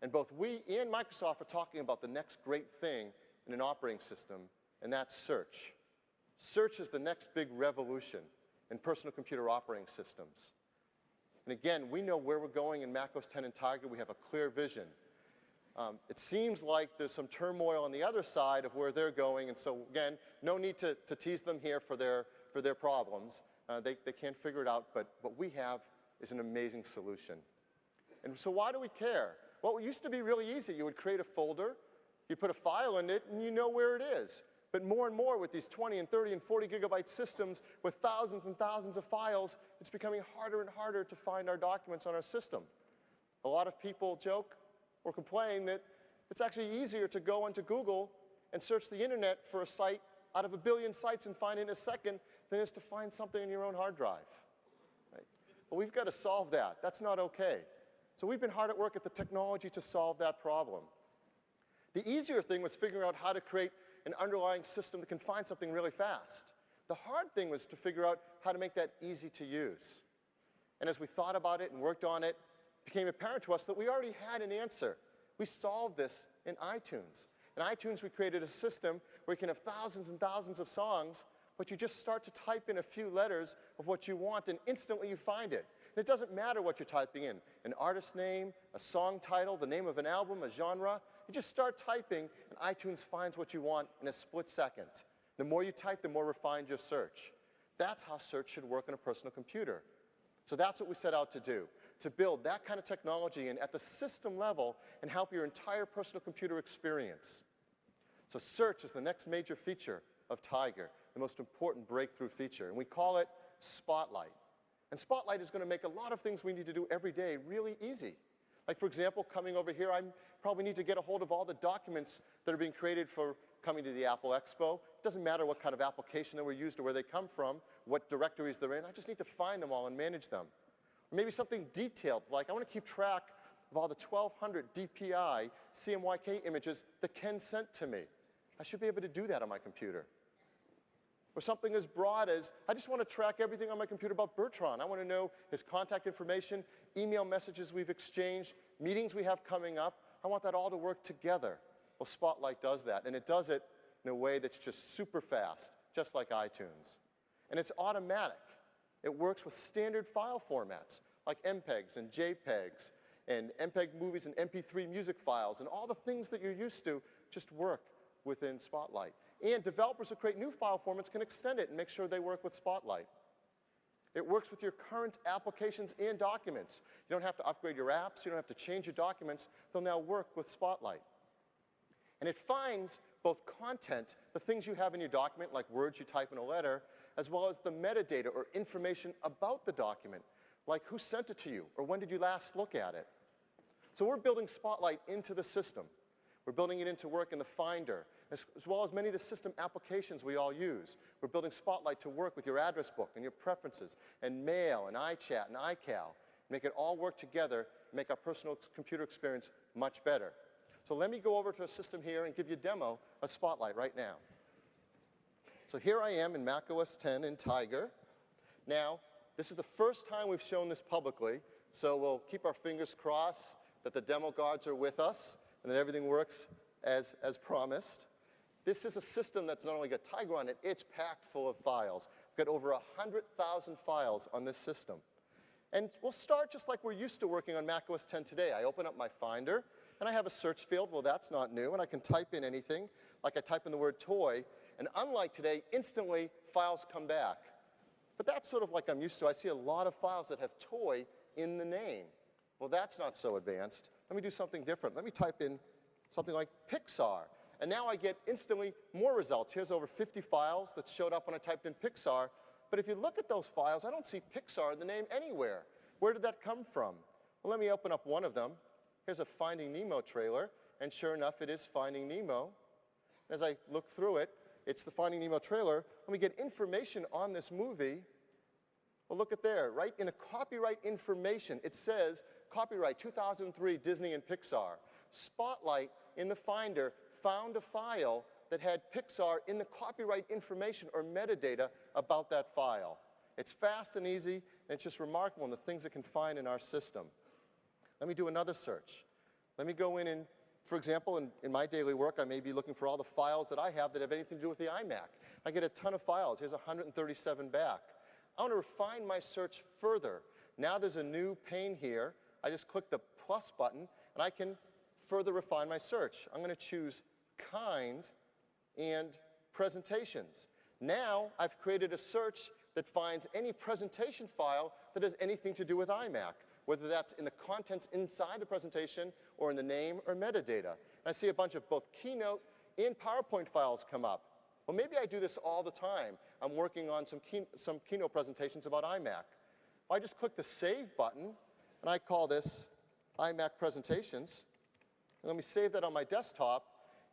And both we and Microsoft are talking about the next great thing in an operating system, and that's search. Search is the next big revolution in personal computer operating systems. And again, we know where we're going in macOS 10 and Tiger. We have a clear vision. It seems like there's some turmoil on the other side of where they're going, and so again, no need to tease them here for their problems. They can't figure it out, but what we have is an amazing solution. And so why do we care? Well, it used to be really easy. You would create a folder, you put a file in it, and you know where it is. But more and more with these 20 and 30 and 40 gigabyte systems with thousands and thousands of files, it's becoming harder and harder to find our documents on our system. A lot of people joke or complain that it's actually easier to go onto Google and search the internet for a site out of 1 billion sites and find it in a second than it is to find something in your own hard drive. Right? Well, we've got to solve that. That's not okay. So we've been hard at work at the technology to solve that problem. The easier thing was figuring out how to create an underlying system that can find something really fast. The hard thing was to figure out how to make that easy to use. And as we thought about it and worked on it, it became apparent to us that we already had an answer. We solved this in iTunes. In iTunes, we created a system where you can have thousands and thousands of songs, but you just start to type in a few letters of what you want, and instantly you find it. And it doesn't matter what you're typing in, an artist name, a song title, the name of an album, a genre. You just start typing, and iTunes finds what you want in a split second. The more you type, the more refined your search. That's how search should work on a personal computer. So that's what we set out to do, to build that kind of technology in at the system level and help your entire personal computer experience. So search is the next major feature of Tiger, the most important breakthrough feature, and we call it Spotlight. And Spotlight is going to make a lot of things we need to do every day really easy. Like, for example, coming over here, I probably need to get a hold of all the documents that are being created for coming to the Apple Expo. It doesn't matter what kind of application they were used or where they come from, what directories they're in. I just need to find them all and manage them. Or maybe something detailed, like I want to keep track of all the 1,200 DPI CMYK images that Ken sent to me. I should be able to do that on my computer. Or something as broad as, I just want to track everything on my computer about Bertrand. I want to know his contact information, email messages we've exchanged, meetings we have coming up. I want that all to work together. Well, Spotlight does that, and it does it in a way that's just super fast, just like iTunes. And it's automatic. It works with standard file formats, like MPEGs and JPEGs, and MPEG movies and MP3 music files, and all the things that you're used to just work within Spotlight. And developers who create new file formats can extend it and make sure they work with Spotlight. It works with your current applications and documents. You don't have to upgrade your apps. You don't have to change your documents. They'll now work with Spotlight. And it finds both content, the things you have in your document, like words you type in a letter, as well as the metadata or information about the document, like who sent it to you or when did you last look at it. So we're building Spotlight into the system. We're building it into work in the Finder, as well as many of the system applications we all use. We're building Spotlight to work with your address book and your preferences, and Mail, and iChat, and iCal. Make it all work together, make our personal computer experience much better. So let me go over to a system here and give you a demo of Spotlight right now. So here I am in macOS 10 in Tiger. Now, this is the first time we've shown this publicly, so we'll keep our fingers crossed that the demo guards are with us and that everything works as promised. This is a system that's not only got Tiger on it, it's packed full of files. We've got over 100,000 files on this system. And we'll start just like we're used to working on macOS 10 today. I open up my Finder, and I have a search field. Well, that's not new, and I can type in anything. Like I type in the word toy, and unlike today, instantly files come back. But that's sort of like I'm used to. I see a lot of files that have toy in the name. Well, that's not so advanced. Let me do something different. Let me type in something like Pixar. And now I get instantly more results. Here's over 50 files that showed up when I typed in Pixar. But if you look at those files, I don't see Pixar in the name anywhere. Where did that come from? Well, let me open up one of them. Here's a Finding Nemo trailer. And sure enough, it is Finding Nemo. As I look through it, it's the Finding Nemo trailer. Let me get information on this movie. Well, look at there, right in the copyright information, it says copyright 2003 Disney and Pixar. Spotlight in the Finder found a file that had Pixar in the copyright information or metadata about that file. It's fast and easy, and it's just remarkable in the things it can find in our system. Let me do another search. Let me go in and, for example, in my daily work, I may be looking for all the files that I have that have anything to do with the iMac. I get a ton of files. Here's 137 back. I want to refine my search further. Now there's a new pane here. I just click the plus button, and I can further refine my search. I'm going to choose kind and presentations. Now I've created a search that finds any presentation file that has anything to do with iMac, whether that's in the contents inside the presentation or in the name or metadata. And I see a bunch of both Keynote and PowerPoint files come up. Well, maybe I do this all the time. I'm working on some Keynote presentations about iMac. Well, I just click the Save button, and I call this iMac Presentations. And let me save that on my desktop.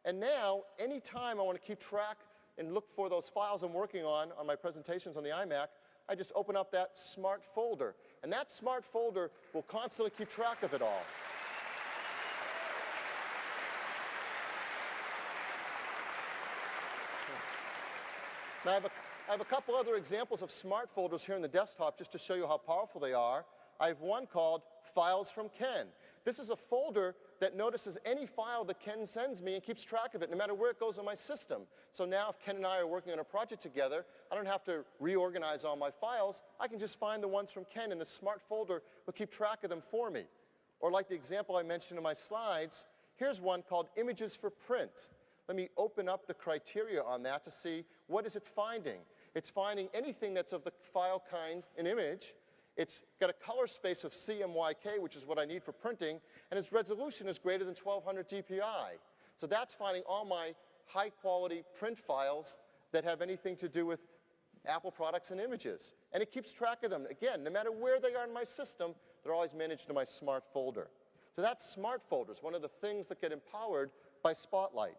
And now, anytime I want to keep track and look for those files I'm working on my presentations on the iMac, I just open up that smart folder. And that smart folder will constantly keep track of it all. Now, I have a couple other examples of smart folders here in the desktop just to show you how powerful they are. I have one called Files from Ken. This is a folder that notices any file that Ken sends me and keeps track of it no matter where it goes on my system. So now if Ken and I are working on a project together, I don't have to reorganize all my files. I can just find the ones from Ken, and the smart folder will keep track of them for me. Or like the example I mentioned in my slides, here's one called Images for Print. Let me open up the criteria on that to see what is it finding. It's finding anything that's of the file kind, an image. It's got a color space of CMYK, which is what I need for printing, and its resolution is greater than 1200 dpi. So that's finding all my high-quality print files that have anything to do with Apple products and images. And it keeps track of them. Again, no matter where they are in my system, they're always managed in my smart folder. So that's smart folders, one of the things that get empowered by Spotlight.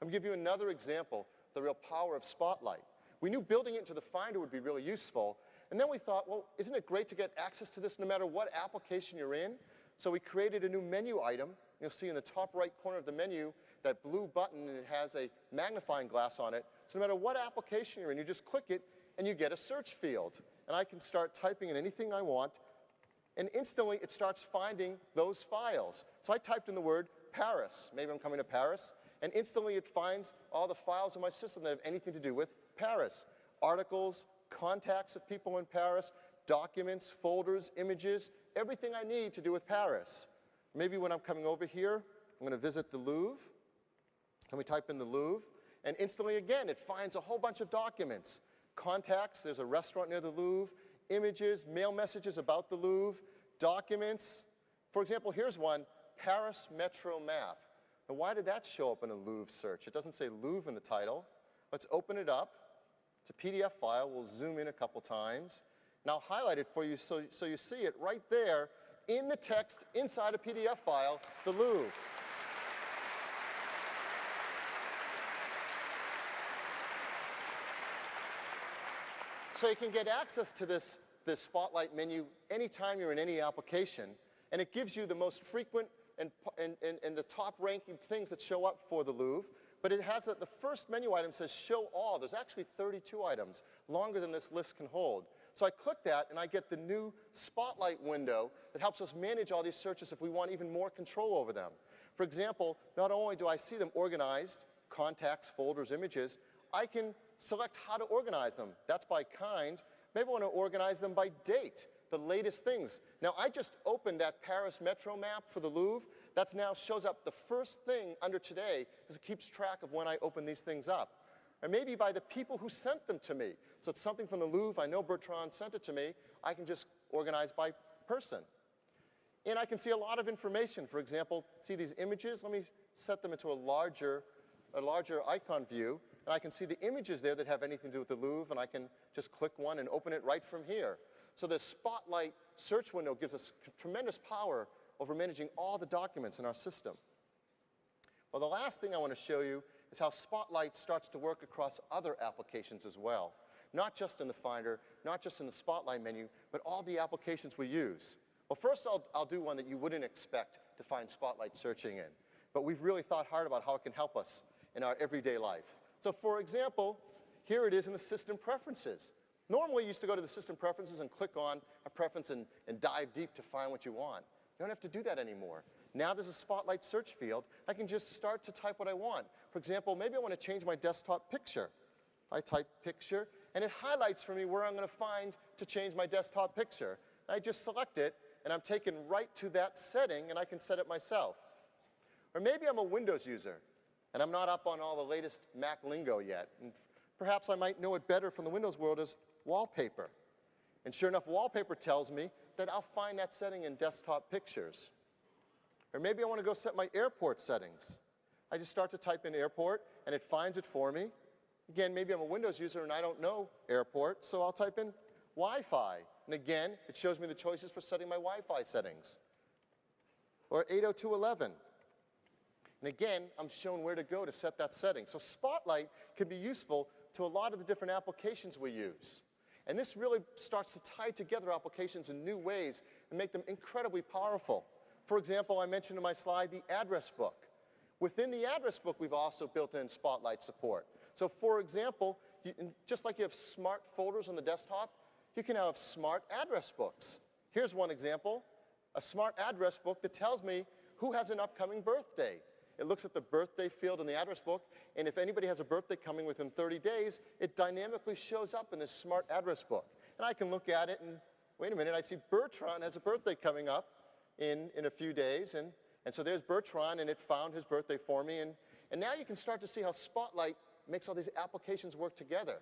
I'm going to give you another example of the real power of Spotlight. We knew building it into the Finder would be really useful. And then we thought, well, isn't it great to get access to this no matter what application you're in? So we created a new menu item. You'll see in the top right corner of the menu that blue button, and it has a magnifying glass on it. So no matter what application you're in, you just click it, and you get a search field. And I can start typing in anything I want, and instantly it starts finding those files. So I typed in the word Paris. Maybe I'm coming to Paris. And instantly it finds all the files in my system that have anything to do with Paris. Articles, contacts of people in Paris, documents, folders, images, everything I need to do with Paris. Maybe when I'm coming over here, I'm going to visit the Louvre. And we type in the Louvre, and instantly again, it finds a whole bunch of documents. Contacts, there's a restaurant near the Louvre, images, mail messages about the Louvre, documents. For example, here's one, Paris Metro Map. Now, why did that show up in a Louvre search? It doesn't say Louvre in the title. Let's open it up. It's a PDF file. We'll zoom in a couple times. And I'll highlight it for you so you see it right there in the text inside a PDF file, the Louvre. So you can get access to this Spotlight menu anytime you're in any application, and it gives you the most frequent and the top-ranking things that show up for the Louvre. But it has the first menu item says Show All. There's actually 32 items, longer than this list can hold. So I click that, and I get the new Spotlight window that helps us manage all these searches if we want even more control over them. For example, not only do I see them organized, contacts, folders, images, I can select how to organize them. That's by kind. Maybe I want to organize them by date, the latest things. Now, I just opened that Paris Metro map for the Louvre. That now shows up the first thing under today because it keeps track of when I open these things up. Or maybe by the people who sent them to me. So it's something from the Louvre. I know Bertrand sent it to me. I can just organize by person. And I can see a lot of information. For example, see these images? Let me set them into a larger icon view. And I can see the images there that have anything to do with the Louvre. And I can just click one and open it right from here. So the Spotlight search window gives us tremendous power over managing all the documents in our system. Well, the last thing I want to show you is how Spotlight starts to work across other applications as well. Not just in the Finder, not just in the Spotlight menu, but all the applications we use. Well, first I'll do one that you wouldn't expect to find Spotlight searching in. But we've really thought hard about how it can help us in our everyday life. So for example, here it is in the system preferences. Normally, you used to go to the system preferences and click on a preference and dive deep to find what you want. You don't have to do that anymore. Now there's a Spotlight search field. I can just start to type what I want. For example, maybe I want to change my desktop picture. I type picture, and it highlights for me where I'm going to find to change my desktop picture. I just select it, and I'm taken right to that setting, and I can set it myself. Or maybe I'm a Windows user, and I'm not up on all the latest Mac lingo yet. And perhaps I might know it better from the Windows world as wallpaper. And sure enough, wallpaper tells me that I'll find that setting in desktop pictures. Or maybe I want to go set my airport settings. I just start to type in airport, and it finds it for me. Again, maybe I'm a Windows user and I don't know airport, so I'll type in Wi-Fi. And again, it shows me the choices for setting my Wi-Fi settings. Or 802.11. And again, I'm shown where to go to set that setting. So Spotlight can be useful to a lot of the different applications we use. And this really starts to tie together applications in new ways and make them incredibly powerful. For example, I mentioned in my slide the address book. Within the address book, we've also built in Spotlight support. So for example, just like you have smart folders on the desktop, you can have smart address books. Here's one example, a smart address book that tells me who has an upcoming birthday. It looks at the birthday field in the address book, and if anybody has a birthday coming within 30 days, it dynamically shows up in this smart address book. And I can look at it and, wait a minute, I see Bertrand has a birthday coming up in a few days, and so there's Bertrand, and it found his birthday for me, and now you can start to see how Spotlight makes all these applications work together.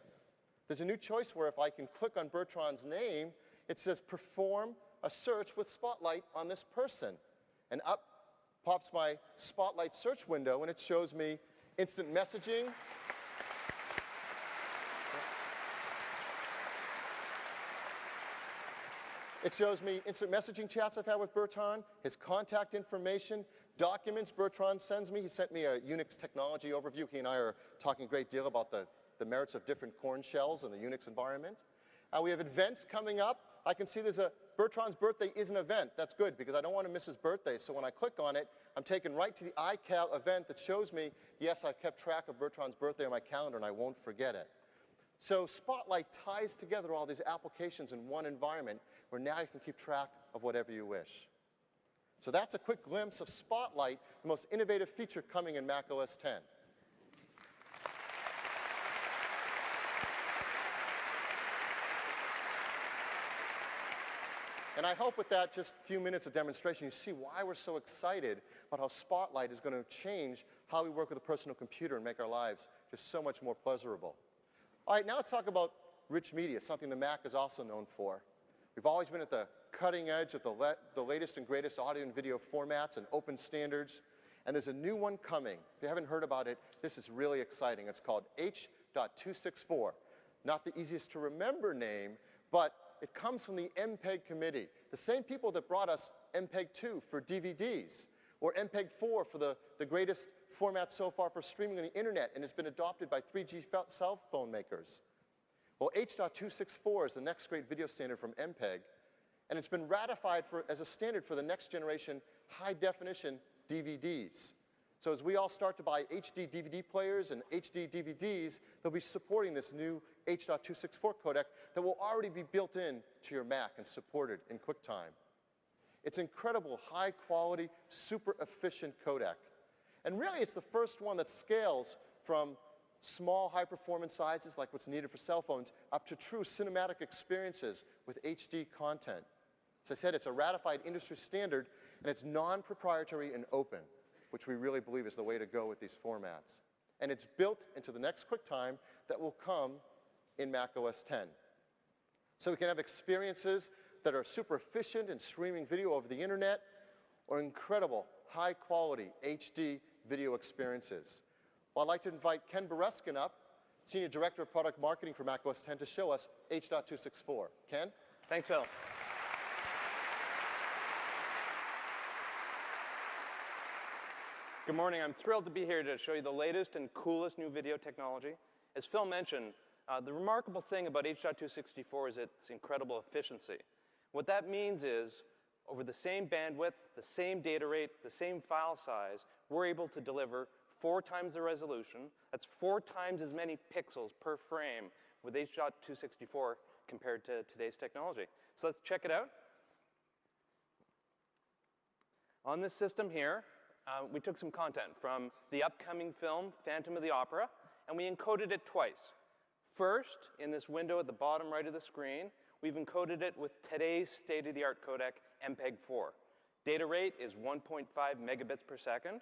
There's a new choice where if I can click on Bertrand's name, it says perform a search with Spotlight on this person. And up pops my Spotlight search window, and it shows me instant messaging. It shows me instant messaging chats I've had with Bertrand, his contact information, documents Bertrand sends me. He sent me a Unix technology overview. He and I are talking a great deal about the merits of different corn shells in the Unix environment. We have events coming up. I can see Bertrand's birthday is an event. That's good, because I don't want to miss his birthday. So when I click on it, I'm taken right to the iCal event that shows me, yes, I've kept track of Bertrand's birthday on my calendar, and I won't forget it. So Spotlight ties together all these applications in one environment where now you can keep track of whatever you wish. So that's a quick glimpse of Spotlight, the most innovative feature coming in Mac OS X. And I hope with that just few minutes of demonstration, you see why we're so excited about how Spotlight is going to change how we work with a personal computer and make our lives just so much more pleasurable. All right, now let's talk about rich media, something the Mac is also known for. We've always been at the cutting edge of the latest and greatest audio and video formats and open standards. And there's a new one coming. If you haven't heard about it, this is really exciting. It's called H.264. Not the easiest to remember name, but it comes from the MPEG committee, the same people that brought us MPEG-2 for DVDs, or MPEG-4 for the greatest format so far for streaming on the internet, and it's been adopted by 3G cell phone makers. Well, H.264 is the next great video standard from MPEG, and it's been ratified as a standard for the next generation high-definition DVDs. So as we all start to buy HD DVD players and HD DVDs, they'll be supporting this new H.264 codec that will already be built in to your Mac and supported in QuickTime. It's incredible, high-quality, super efficient codec. And really, it's the first one that scales from small, high-performance sizes like what's needed for cell phones up to true cinematic experiences with HD content. As I said, it's a ratified industry standard, and it's non-proprietary and open, which we really believe is the way to go with these formats. And it's built into the next QuickTime that will come in Mac OS X. So we can have experiences that are super efficient in streaming video over the internet, or incredible, high-quality HD video experiences. Well, I'd like to invite Ken Bereskin up, Senior Director of Product Marketing for Mac OS X, to show us H.264. Ken? Thanks, Phil. Good morning. I'm thrilled to be here to show you the latest and coolest new video technology. As Phil mentioned, the remarkable thing about H.264 is its incredible efficiency. What that means is, over the same bandwidth, the same data rate, the same file size, we're able to deliver 4 times the resolution. That's 4 times as many pixels per frame with H.264 compared to today's technology. So let's check it out. On this system here, we took some content from the upcoming film Phantom of the Opera, and we encoded it twice. First, in this window at the bottom right of the screen, we've encoded it with today's state-of-the-art codec, MPEG-4. Data rate is 1.5 megabits per second.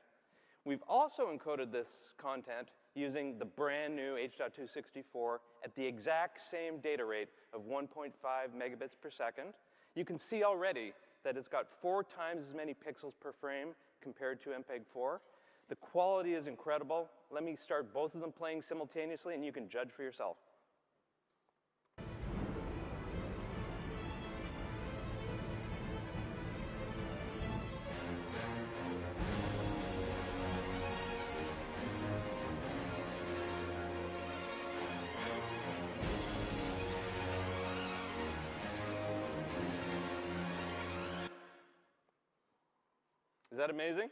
We've also encoded this content using the brand new H.264 at the exact same data rate of 1.5 megabits per second. You can see already that it's got 4 times as many pixels per frame compared to MPEG-4. The quality is incredible. Let me start both of them playing simultaneously, and you can judge for yourself. Is that amazing?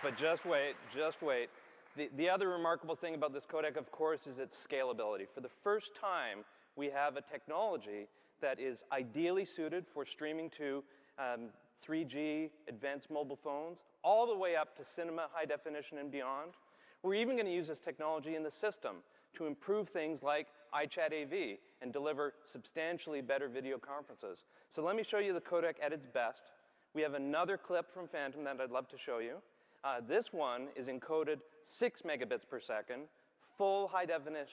But just wait, just wait. The other remarkable thing about this codec, of course, is its scalability. For the first time, we have a technology that is ideally suited for streaming to 3G, advanced mobile phones, all the way up to cinema, high definition, and beyond. We're even going to use this technology in the system to improve things like iChat AV and deliver substantially better video conferences. So let me show you the codec at its best. We have another clip from Phantom that I'd love to show you. This one is encoded 6 megabits per second, full high definition,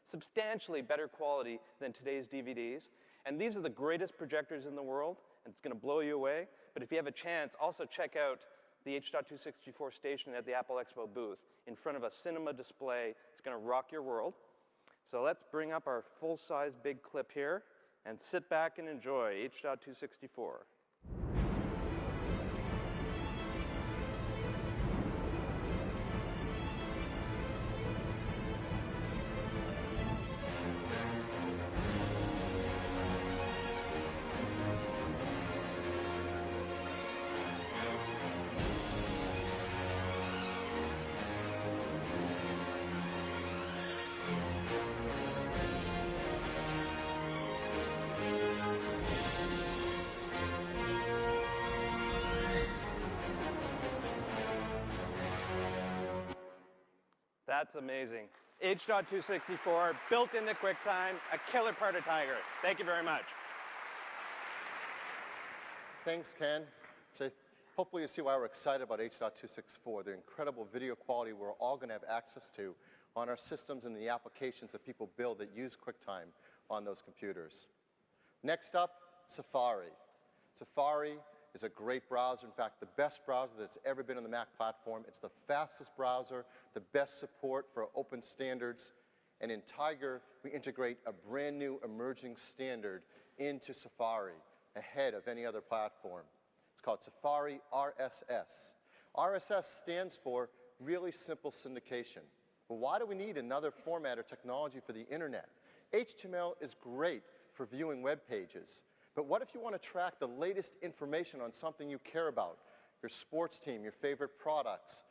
substantially better quality than today's DVDs. And these are the greatest projectors in the world, and it's going to blow you away. But if you have a chance, also check out the H.264 station at the Apple Expo booth in front of a cinema display. It's going to rock your world. So let's bring up our full-size big clip here and sit back and enjoy H.264. That's amazing. H.264, built into QuickTime, a killer part of Tiger. Thank you very much. Thanks, Ken. So hopefully you see why we're excited about H.264, the incredible video quality we're all going to have access to on our systems and the applications that people build that use QuickTime on those computers. Next up, Safari. Safari is a great browser. In fact, the best browser that's ever been on the Mac platform. It's the fastest browser, the best support for open standards. And in Tiger, we integrate a brand new emerging standard into Safari ahead of any other platform. It's called Safari RSS. RSS stands for Really Simple Syndication. But why do we need another format or technology for the internet? HTML is great for viewing web pages. But what if you want to track the latest information on something you care about? Your sports team, your favorite products.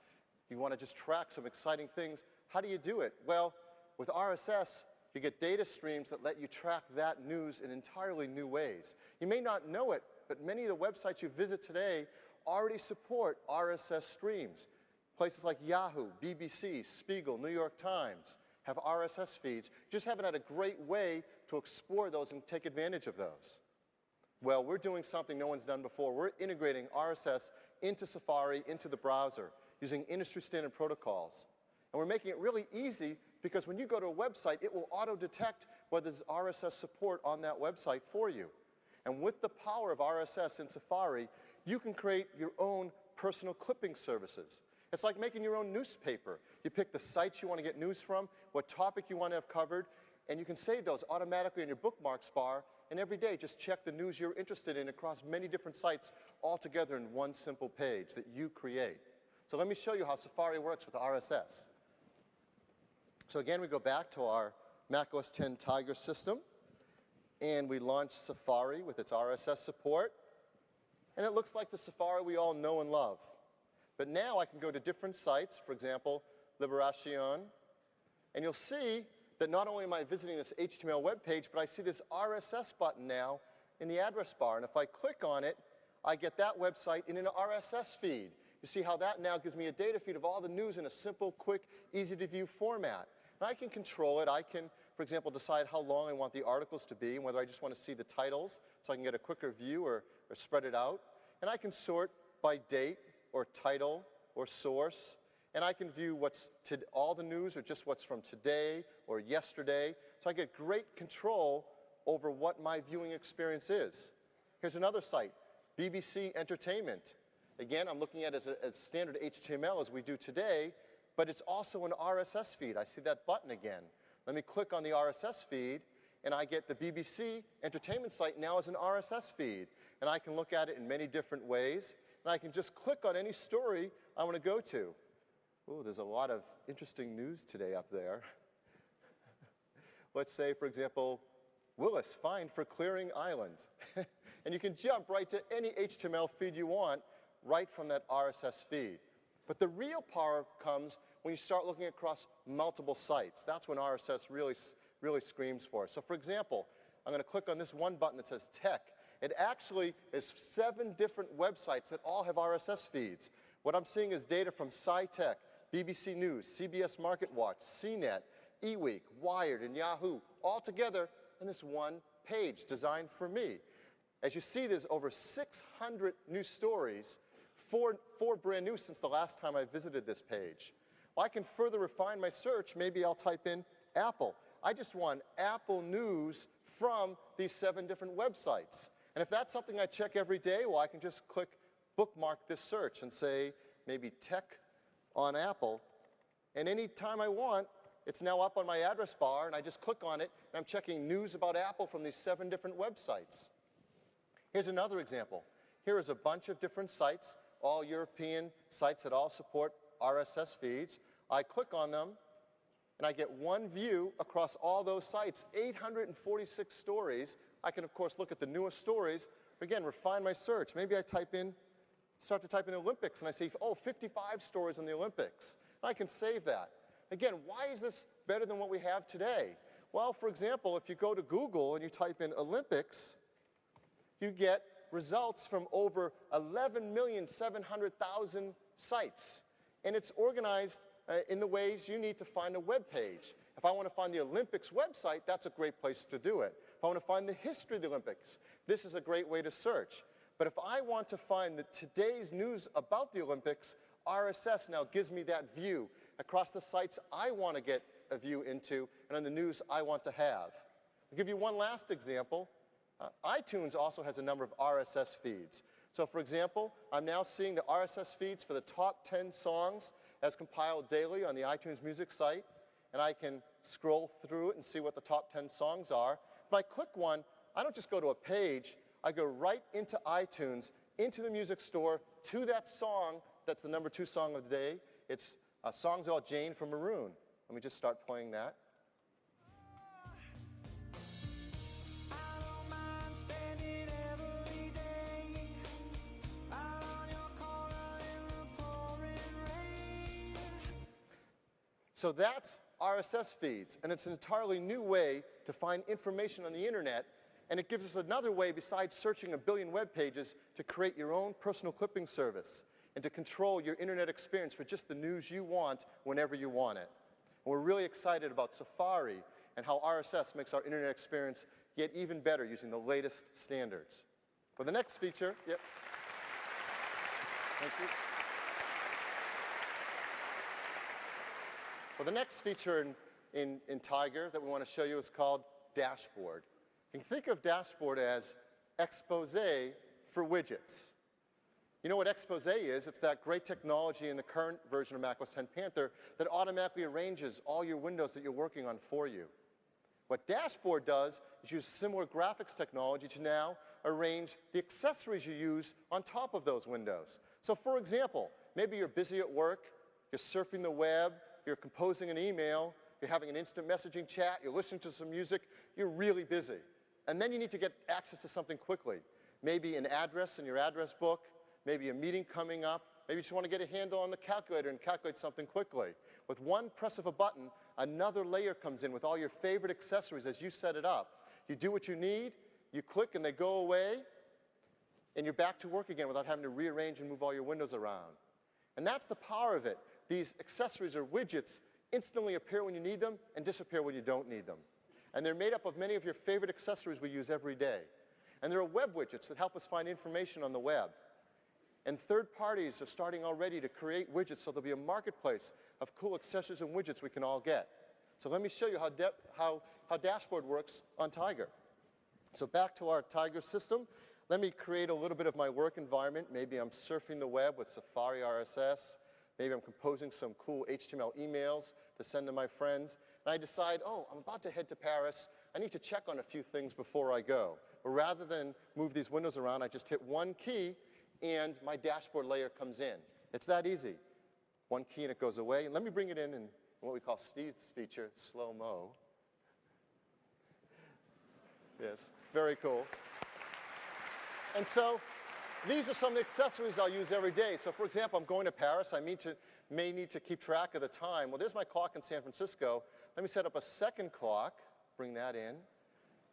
You want to just track some exciting things. How do you do it? Well, with RSS, you get data streams that let you track that news in entirely new ways. You may not know it, but many of the websites you visit today already support RSS streams. Places like Yahoo, BBC, Spiegel, New York Times have RSS feeds. You just haven't had a great way to explore those and take advantage of those. Well, we're doing something no one's done before. We're integrating RSS into Safari, into the browser, using industry-standard protocols. And we're making it really easy because when you go to a website, it will auto-detect whether there's RSS support on that website for you. And with the power of RSS in Safari, you can create your own personal clipping services. It's like making your own newspaper. You pick the sites you want to get news from, what topic you want to have covered, and you can save those automatically in your bookmarks bar. And every day, just check the news you're interested in across many different sites all together in one simple page that you create. So let me show you how Safari works with RSS. So again, we go back to our Mac OS X Tiger system, and we launch Safari with its RSS support. And it looks like the Safari we all know and love. But now I can go to different sites, for example, Liberation, and you'll see that not only am I visiting this HTML web page, but I see this RSS button now in the address bar. And if I click on it, I get that website in an RSS feed. You see how that now gives me a data feed of all the news in a simple, quick, easy-to-view format. And I can control it. I can, for example, decide how long I want the articles to be and whether I just want to see the titles so I can get a quicker view or spread it out. And I can sort by date or title or source. And I can view what's all the news or just what's from today or yesterday. So I get great control over what my viewing experience is. Here's another site, BBC Entertainment. Again, I'm looking at it as standard HTML as we do today, but it's also an RSS feed. I see that button again. Let me click on the RSS feed, and I get the BBC Entertainment site now as an RSS feed. And I can look at it in many different ways, and I can just click on any story I want to go to. Ooh, there's a lot of interesting news today up there. Let's say, for example, Willis fined for clearing island. And you can jump right to any HTML feed you want right from that RSS feed. But the real power comes when you start looking across multiple sites. That's when RSS really screams for us. So for example, I'm going to click on this one button that says Tech. It actually is 7 different websites that all have RSS feeds. What I'm seeing is data from SciTech, BBC News, CBS Market Watch, CNET, eWeek, Wired, and Yahoo, all together in this one page designed for me. As you see, there's over 600 new stories, four brand new since the last time I visited this page. Well, I can further refine my search. Maybe I'll type in Apple. I just want Apple news from these 7 different websites. And if that's something I check every day, well, I can just click bookmark this search and say maybe tech on Apple. And any time I want, it's now up on my address bar, and I just click on it, and I'm checking news about Apple from these 7 different websites. Here's another example. Here is a bunch of different sites, all European sites that all support RSS feeds. I click on them, and I get one view across all those sites, 846 stories. I can, of course, look at the newest stories. Again, refine my search. Maybe I start to type in Olympics, and I see, oh, 55 stories on the Olympics. I can save that. Again, why is this better than what we have today? Well, for example, if you go to Google and you type in Olympics, you get results from over 11,700,000 sites. And it's organized in the ways you need to find a web page. If I want to find the Olympics website, that's a great place to do it. If I want to find the history of the Olympics, this is a great way to search. But if I want to find today's news about the Olympics, RSS now gives me that view across the sites I want to get a view into and on the news I want to have. I'll give you one last example. iTunes also has a number of RSS feeds. So for example, I'm now seeing the RSS feeds for the top 10 songs as compiled daily on the iTunes Music site, and I can scroll through it and see what the top 10 songs are. If I click one, I don't just go to a page, I go right into iTunes, into the music store, to that song that's the number 2 song of the day. It's Songs About Jane from Maroon. Let me just start playing that. So that's RSS feeds, and it's an entirely new way to find information on the internet, and it gives us another way besides searching a billion web pages to create your own personal clipping service and to control your internet experience for just the news you want whenever you want it. And we're really excited about Safari and how RSS makes our internet experience yet even better using the latest standards. For the next feature, yep. Thank you. Well, the next feature in Tiger that we want to show you is called Dashboard. You can think of Dashboard as expose for widgets. You know what expose is? It's that great technology in the current version of macOS 10 Panther that automatically arranges all your windows that you're working on for you. What Dashboard does is use similar graphics technology to now arrange the accessories you use on top of those windows. So for example, maybe you're busy at work, you're surfing the web, you're composing an email, you're having an instant messaging chat, you're listening to some music, you're really busy. And then you need to get access to something quickly. Maybe an address in your address book, maybe a meeting coming up, Maybe you just want to get a handle on the calculator and calculate something quickly. With one press of a button, another layer comes in with all your favorite accessories as you set it up. You do what you need, you click and they go away, and you're back to work again without having to rearrange and move all your windows around. And that's the power of it. These accessories or widgets instantly appear when you need them and disappear when you don't need them. And they're made up of many of your favorite accessories we use every day. And there are web widgets that help us find information on the web. And third parties are starting already to create widgets, so there'll be a marketplace of cool accessories and widgets we can all get. So let me show you how Dashboard works on Tiger. So back to our Tiger system. Let me create a little bit of my work environment. Maybe I'm surfing the web with Safari RSS. Maybe I'm composing some cool HTML emails to send to my friends. And I decide, oh, I'm about to head to Paris. I need to check on a few things before I go. But rather than move these windows around, I just hit one key, and my dashboard layer comes in. It's that easy. One key and it goes away. And let me bring it in what we call Steve's feature, slow-mo. Yes, very cool. And so these are some of the accessories I'll use every day. So for example, I'm going to Paris. I may need to keep track of the time. Well, there's my clock in San Francisco. Let me set up a second clock, bring that in.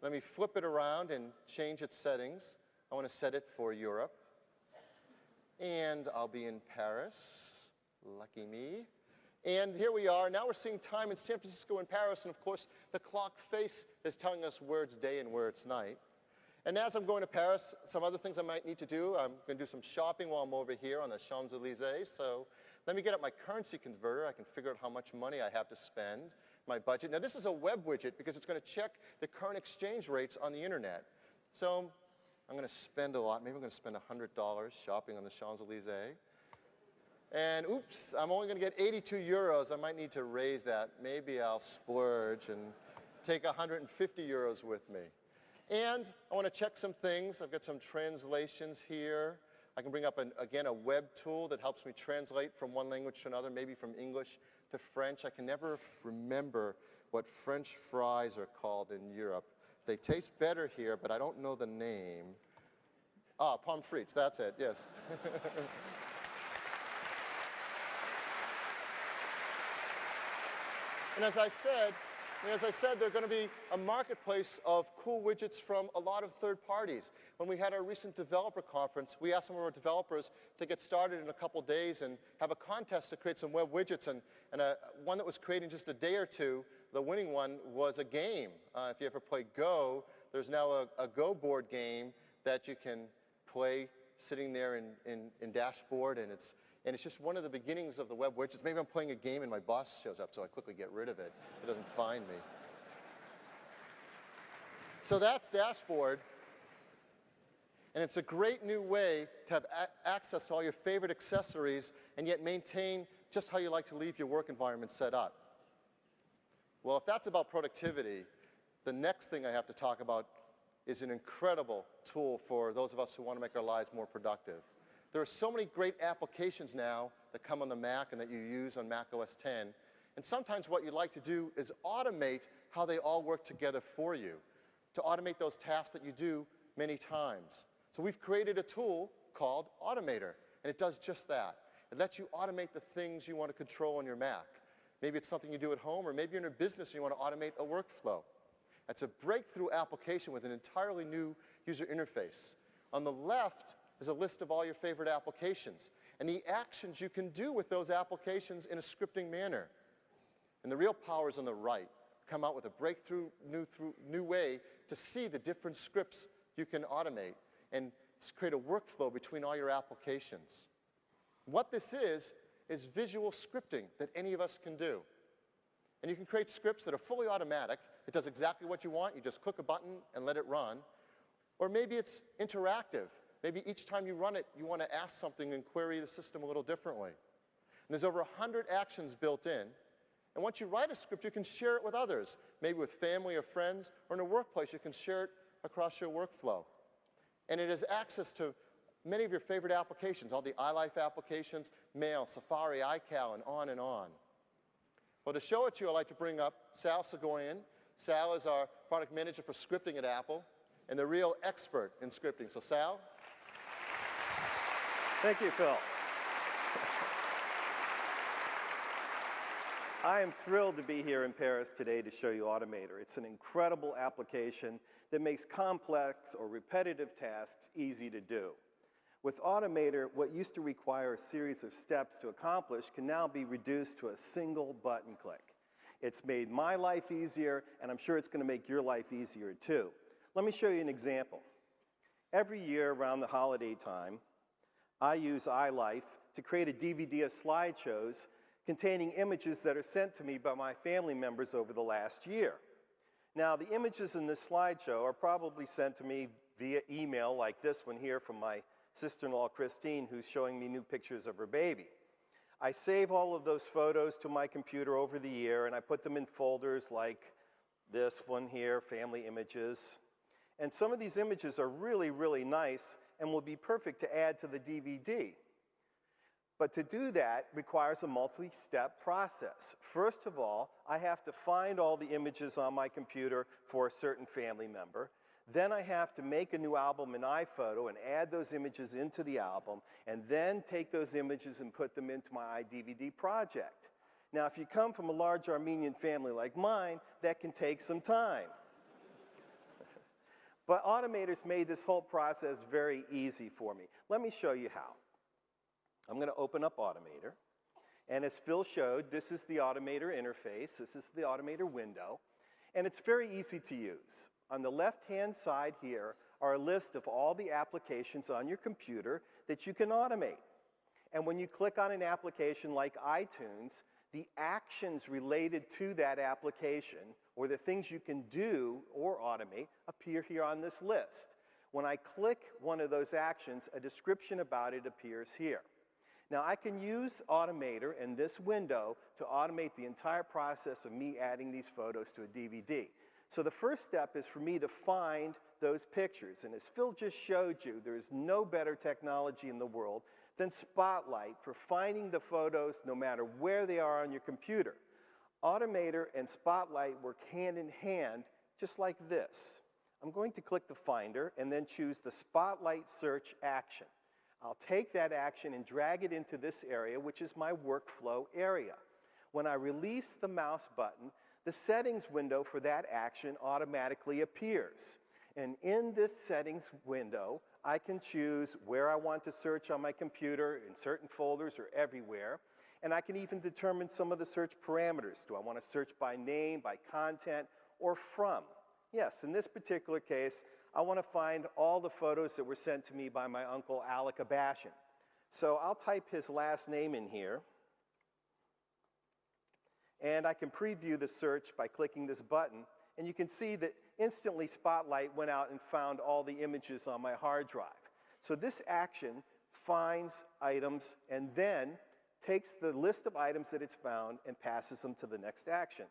Let me flip it around and change its settings. I want to set it for Europe. And I'll be in Paris. Lucky me. And here we are. Now we're seeing time in San Francisco and Paris. And of course, the clock face is telling us where it's day and where it's night. And as I'm going to Paris, some other things I might need to do. I'm going to do some shopping while I'm over here on the Champs-Élysées. So let me get up my currency converter. I can figure out how much money I have to spend, my budget. Now this is a web widget because it's going to check the current exchange rates on the internet. So I'm going to spend a lot. Maybe I'm going to spend $100 shopping on the Champs-Élysées. And oops, I'm only going to get 82 euros. I might need to raise that. Maybe I'll splurge and take 150 euros with me. And I want to check some things. I've got some translations here. I can bring up, again, a web tool that helps me translate from one language to another, maybe from English to French. I can never remember what French fries are called in Europe. They taste better here, but I don't know the name. Ah, pommes frites, that's it, yes. And as I said, there's going to be a marketplace of cool widgets from a lot of third parties. When we had our recent developer conference, we asked some of our developers to get started in a couple days and have a contest to create some web widgets. And one that was created in just a day or two, the winning one was a game. If you ever play Go, there's now a Go board game that you can play sitting there in Dashboard, and it's just one of the beginnings of the web widgets. Maybe I'm playing a game and my boss shows up, so I quickly get rid of it. It doesn't find me. So that's Dashboard. And it's a great new way to have access to all your favorite accessories and yet maintain just how you like to leave your work environment set up. Well, if that's about productivity, the next thing I have to talk about is an incredible tool for those of us who want to make our lives more productive. There are so many great applications now that come on the Mac and that you use on Mac OS X. And sometimes what you'd like to do is automate how they all work together for you, to automate those tasks that you do many times. So we've created a tool called Automator, and it does just that. It lets you automate the things you want to control on your Mac. Maybe it's something you do at home, or maybe you're in a business and you want to automate a workflow. That's a breakthrough application with an entirely new user interface. On the left is a list of all your favorite applications and the actions you can do with those applications in a scripting manner. And the real power is on the right. Come out with a breakthrough new way to see the different scripts you can automate and create a workflow between all your applications. What this is visual scripting that any of us can do. And you can create scripts that are fully automatic. It does exactly what you want. You just click a button and let it run. Or maybe it's interactive. Maybe each time you run it, you want to ask something and query the system a little differently. And there's over 100 actions built in. And once you write a script, you can share it with others, maybe with family or friends, or in a workplace, you can share it across your workflow. And it has access to many of your favorite applications, all the iLife applications, Mail, Safari, iCal, and on and on. Well, to show it to you, I'd like to bring up Sal Segoyan. Sal is our product manager for scripting at Apple, and the real expert in scripting. So Sal? Thank you, Phil. I am thrilled to be here in Paris today to show you Automator. It's an incredible application that makes complex or repetitive tasks easy to do. With Automator, what used to require a series of steps to accomplish can now be reduced to a single button click. It's made my life easier, and I'm sure it's going to make your life easier too. Let me show you an example. Every year around the holiday time, I use iLife to create a DVD of slideshows containing images that are sent to me by my family members over the last year. Now, the images in this slideshow are probably sent to me via email, like this one here from my sister-in-law, Christine, who's showing me new pictures of her baby. I save all of those photos to my computer over the year, and I put them in folders like this one here, family images. And some of these images are really, really nice and will be perfect to add to the DVD. But to do that requires a multi-step process. First of all, I have to find all the images on my computer for a certain family member. Then I have to make a new album in iPhoto and add those images into the album, and then take those images and put them into my iDVD project. Now, if you come from a large Armenian family like mine, that can take some time. But Automator's made this whole process very easy for me. Let me show you how. I'm going to open up Automator, and as Phil showed, this is the Automator interface. This is the Automator window, and it's very easy to use. On the left-hand side here are a list of all the applications on your computer that you can automate. And when you click on an application like iTunes, the actions related to that application, or the things you can do or automate, appear here on this list. When I click one of those actions, a description about it appears here. Now, I can use Automator in this window to automate the entire process of me adding these photos to a DVD. So the first step is for me to find those pictures. And as Phil just showed you, there is no better technology in the world than Spotlight for finding the photos no matter where they are on your computer. Automator and Spotlight work hand in hand, just like this. I'm going to click the Finder and then choose the Spotlight search action. I'll take that action and drag it into this area, which is my workflow area. When I release the mouse button, the settings window for that action automatically appears. And in this settings window, I can choose where I want to search on my computer, in certain folders or everywhere. And I can even determine some of the search parameters. Do I want to search by name, by content, or from? Yes, in this particular case, I want to find all the photos that were sent to me by my uncle Alec Abashan. So I'll type his last name in here. And I can preview the search by clicking this button. And you can see that instantly Spotlight went out and found all the images on my hard drive. So this action finds items and then takes the list of items that it's found and passes them to the next action.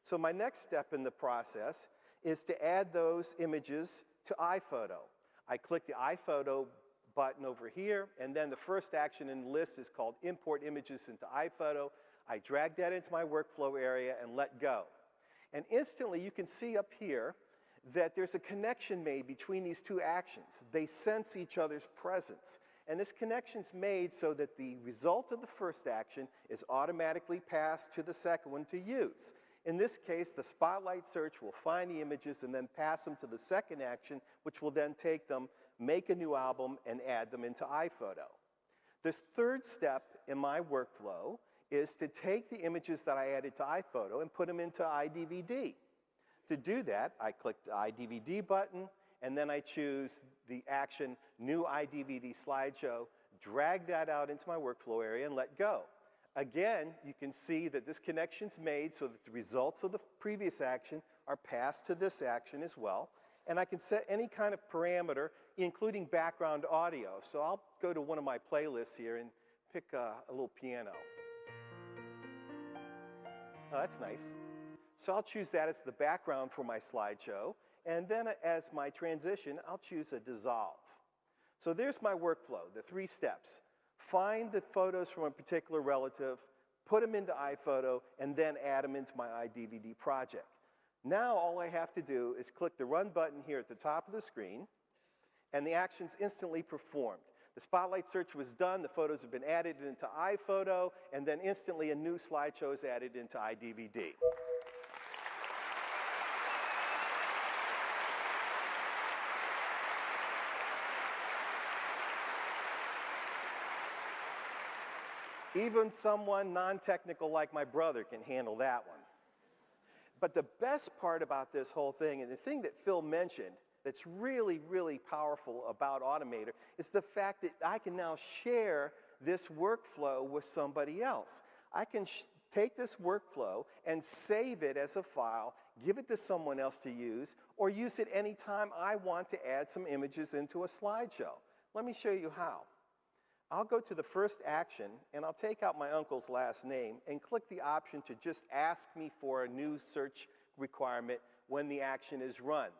So my next step in the process is to add those images to iPhoto. I click the iPhoto button over here, and then the first action in the list is called Import Images into iPhoto. I drag that into my workflow area and let go. And instantly you can see up here that there's a connection made between these two actions. They sense each other's presence. And this connection's made so that the result of the first action is automatically passed to the second one to use. In this case, the Spotlight search will find the images and then pass them to the second action, which will then take them, make a new album, and add them into iPhoto. This third step in my workflow is to take the images that I added to iPhoto and put them into iDVD. To do that, I click the iDVD button, and then I choose the action New iDVD Slideshow, drag that out into my workflow area, and let go. Again, you can see that this connection's made so that the results of the previous action are passed to this action as well. And I can set any kind of parameter, including background audio. So I'll go to one of my playlists here and pick a little piano. Oh, that's nice. So I'll choose that as the background for my slideshow. And then as my transition, I'll choose a dissolve. So there's my workflow, the 3 steps. Find the photos from a particular relative, put them into iPhoto, and then add them into my iDVD project. Now all I have to do is click the Run button here at the top of the screen, and the action's instantly performed. The spotlight search was done, the photos have been added into iPhoto, and then instantly a new slideshow is added into iDVD. Even someone non-technical like my brother can handle that one. But the best part about this whole thing, and the thing that Phil mentioned that's really, really powerful about Automator, is the fact that I can now share this workflow with somebody else. I can take this workflow and save it as a file, give it to someone else to use, or use it anytime I want to add some images into a slideshow. Let me show you how. I'll go to the first action, and I'll take out my uncle's last name and click the option to just ask me for a new search requirement when the action is run.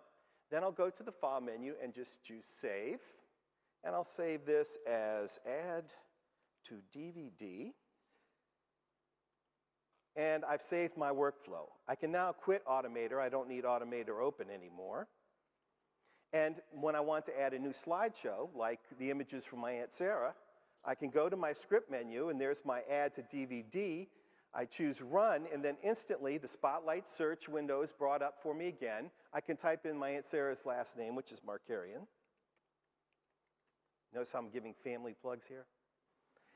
Then I'll go to the File menu and just choose Save, and I'll save this as Add to DVD, and I've saved my workflow. I can now quit Automator. I don't need Automator open anymore. And when I want to add a new slideshow, like the images from my Aunt Sarah, I can go to my script menu, and there's my add to DVD. I choose Run, and then instantly the Spotlight search window is brought up for me again. I can type in my Aunt Sarah's last name, which is Markarian. Notice how I'm giving family plugs here.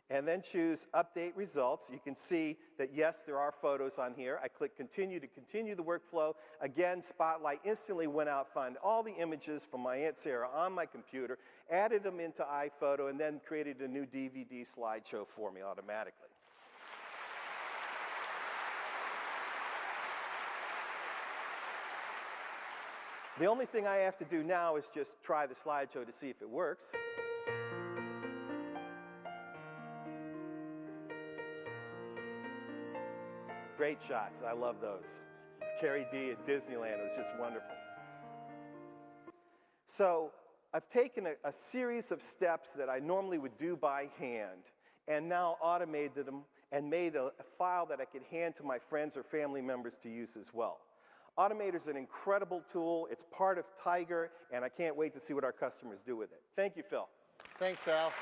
And then choose Update Results. You can see that, yes, there are photos on here. I click Continue to continue the workflow. Again, Spotlight instantly went out, found all the images from my Aunt Sarah on my computer, added them into iPhoto, and then created a new DVD slideshow for me automatically. The only thing I have to do now is just try the slideshow to see if it works. Great shots. I love those. It's Carrie D at Disneyland. It was just wonderful. So I've taken a series of steps that I normally would do by hand and now automated them and made a file that I could hand to my friends or family members to use as well. Automator is an incredible tool. It's part of Tiger, and I can't wait to see what our customers do with it. Thank you, Phil. Thanks, Al.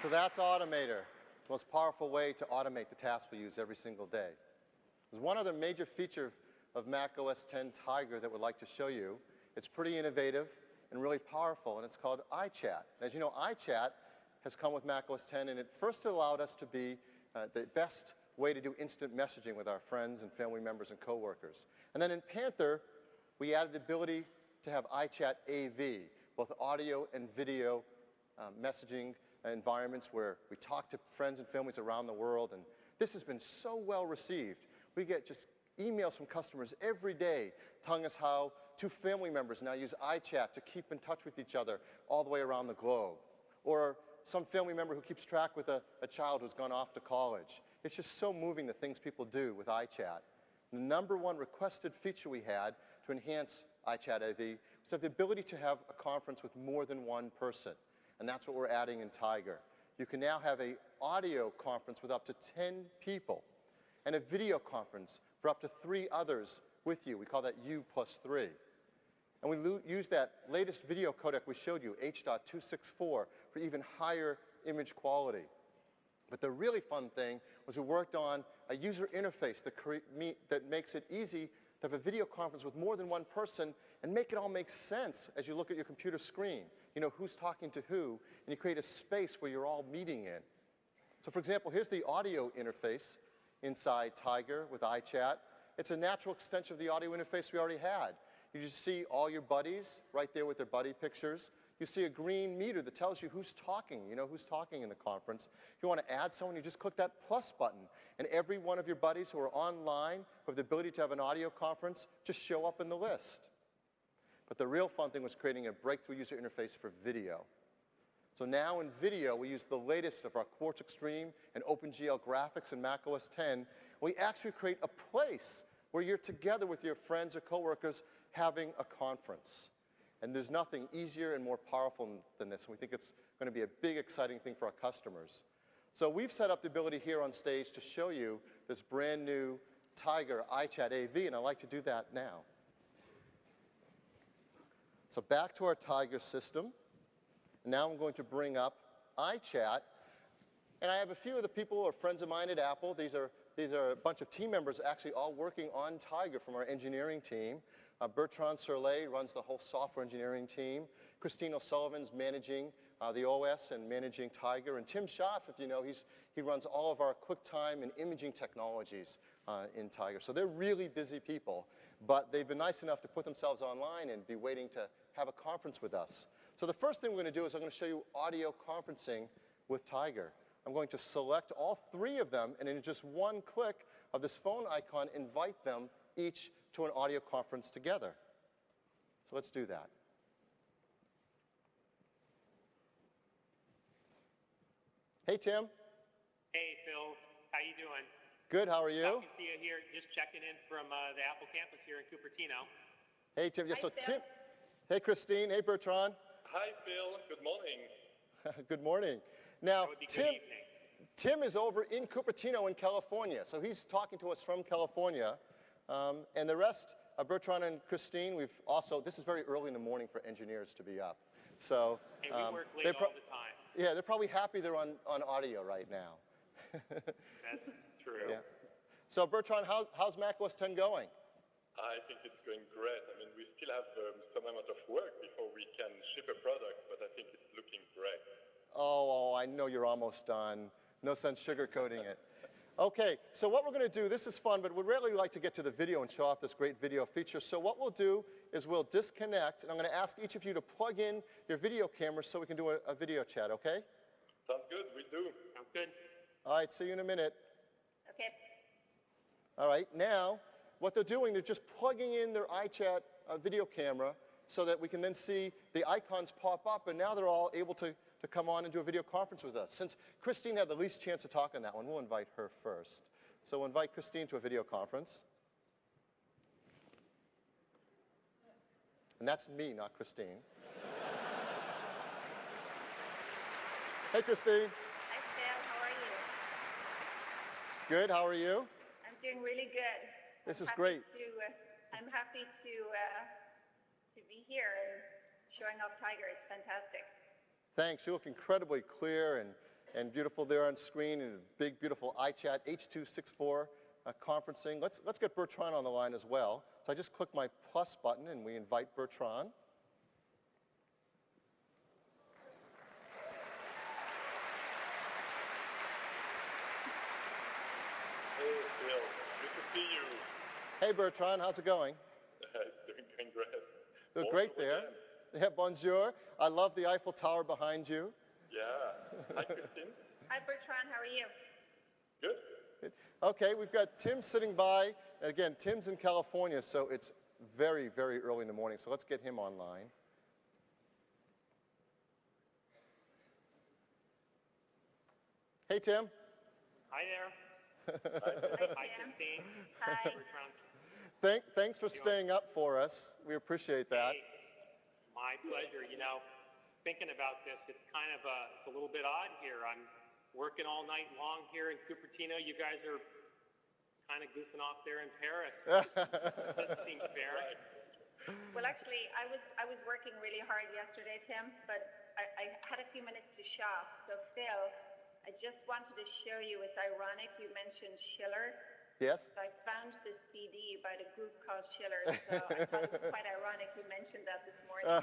So that's Automator, the most powerful way to automate the tasks we use every single day. There's one other major feature of Mac OS X Tiger that we'd like to show you. It's pretty innovative and really powerful, and it's called iChat. As you know, iChat has come with Mac OS X, and it first allowed us to be the best way to do instant messaging with our friends and family members and coworkers. And then in Panther, we added the ability to have iChat AV, both audio and video messaging environments where we talk to friends and families around the world, and this has been so well received. We get just emails from customers every day telling us how two family members now use iChat to keep in touch with each other all the way around the globe. Or some family member who keeps track with a child who's gone off to college. It's just so moving the things people do with iChat. The #1 requested feature we had to enhance iChat AV was the ability to have a conference with more than one person. And that's what we're adding in Tiger. You can now have an audio conference with up to 10 people and a video conference for up to 3 others with you. We call that U+3. And we use that latest video codec we showed you, H.264, for even higher image quality. But the really fun thing was we worked on a user interface that makes it easy to have a video conference with more than one person and make it all make sense as you look at your computer screen. You know who's talking to who, and you create a space where you're all meeting in. So for example, here's the audio interface inside Tiger with iChat. It's a natural extension of the audio interface we already had. You just see all your buddies right there with their buddy pictures. You see a green meter that tells you who's talking. You know who's talking in the conference. If you want to add someone, you just click that plus button, and every one of your buddies who are online who have the ability to have an audio conference just show up in the list. But the real fun thing was creating a breakthrough user interface for video. So now in video, we use the latest of our Quartz Extreme and OpenGL graphics in Mac OS X. We actually create a place where you're together with your friends or coworkers having a conference. And there's nothing easier and more powerful than this. And we think it's going to be a big, exciting thing for our customers. So we've set up the ability here on stage to show you this brand new Tiger iChat AV, and I'd like to do that now. So back to our Tiger system. Now I'm going to bring up iChat. And I have a few of the people who are friends of mine at Apple. These are a bunch of team members actually all working on Tiger from our engineering team. Bertrand Surlet runs the whole software engineering team. Christine O'Sullivan's managing the OS and managing Tiger. And Tim Schaff, if you know, he runs all of our QuickTime and imaging technologies in Tiger. So they're really busy people. But they've been nice enough to put themselves online and be waiting to have a conference with us. So the first thing we're going to do is I'm going to show you audio conferencing with Tiger. I'm going to select all three of them, and in just one click of this phone icon, invite them each to an audio conference together. So let's do that. Hey, Tim. Hey, Phil. How you doing? Good. How are you? Happy to see you here. Just checking in from the Apple campus here in Cupertino. Hey, Tim. Yeah, Hi, so Phil. Tim. Hey, Christine. Hey, Bertrand. Hi, Phil. Good morning. Good morning. Now, That would be good evening. Tim is over in Cupertino in California, so he's talking to us from California. And the rest, Bertrand and Christine, this is very early in the morning for engineers to be up. So Hey, we work late all the time. yeah, they're probably happy they're on audio right now. That's true. Yeah. So Bertrand, how's macOS 10 going? I think it's going great. I mean, we still have some amount of work before we can ship a product, but I think it's looking great. Oh, I know you're almost done. No sense sugarcoating it. Okay, so what we're going to do, this is fun, but we'd really like to get to the video and show off this great video feature. So what we'll do is we'll disconnect, and I'm going to ask each of you to plug in your video cameras so we can do a video chat, okay? Sounds good. We do. Sounds good. All right, see you in a minute. Okay. All right, now, what they're doing, they're just plugging in their iChat video camera so that we can then see the icons pop up, and now they're all able to come on and do a video conference with us. Since Christine had the least chance to talk on that one, we'll invite her first. So we'll invite Christine to a video conference. And that's me, not Christine. Hey, Christine. Hi, Phil. How are you? Good, how are you? I'm doing really good. This is Happy great. I'm happy to be here and showing off Tiger. It's fantastic. Thanks. You look incredibly clear and beautiful there on screen, and big, beautiful iChat H.264 conferencing. Let's get Bertrand on the line as well. So I just click my plus button, and we invite Bertrand. Hey, Phil. Good to see you. Hey, Bertrand. How's it going? Doing great. Look Bonjour great there. again. Yeah, bonjour. I love the Eiffel Tower behind you. Yeah. Hi, Christine. Hi, Bertrand. How are you? Good. Okay, we've got Tim sitting by. Again, Tim's in California, so it's very, very early in the morning. So let's get him online. Hey, Tim. Hi there. Hi, Christine. Hi. Bertrand. Thanks for staying up for us. We appreciate that. Hey, my pleasure. You know, thinking about this, it's kind of it's a little bit odd here. I'm working all night long here in Cupertino. You guys are kind of goofing off there in Paris. Doesn't seem fair. Well, actually, I was working really hard yesterday, Tim, but I had a few minutes to shop. So, Phil, I just wanted to show you, it's ironic you mentioned Schiller. Yes? So I found this CD by the group called Schiller, so I thought it was quite ironic you mentioned that this morning.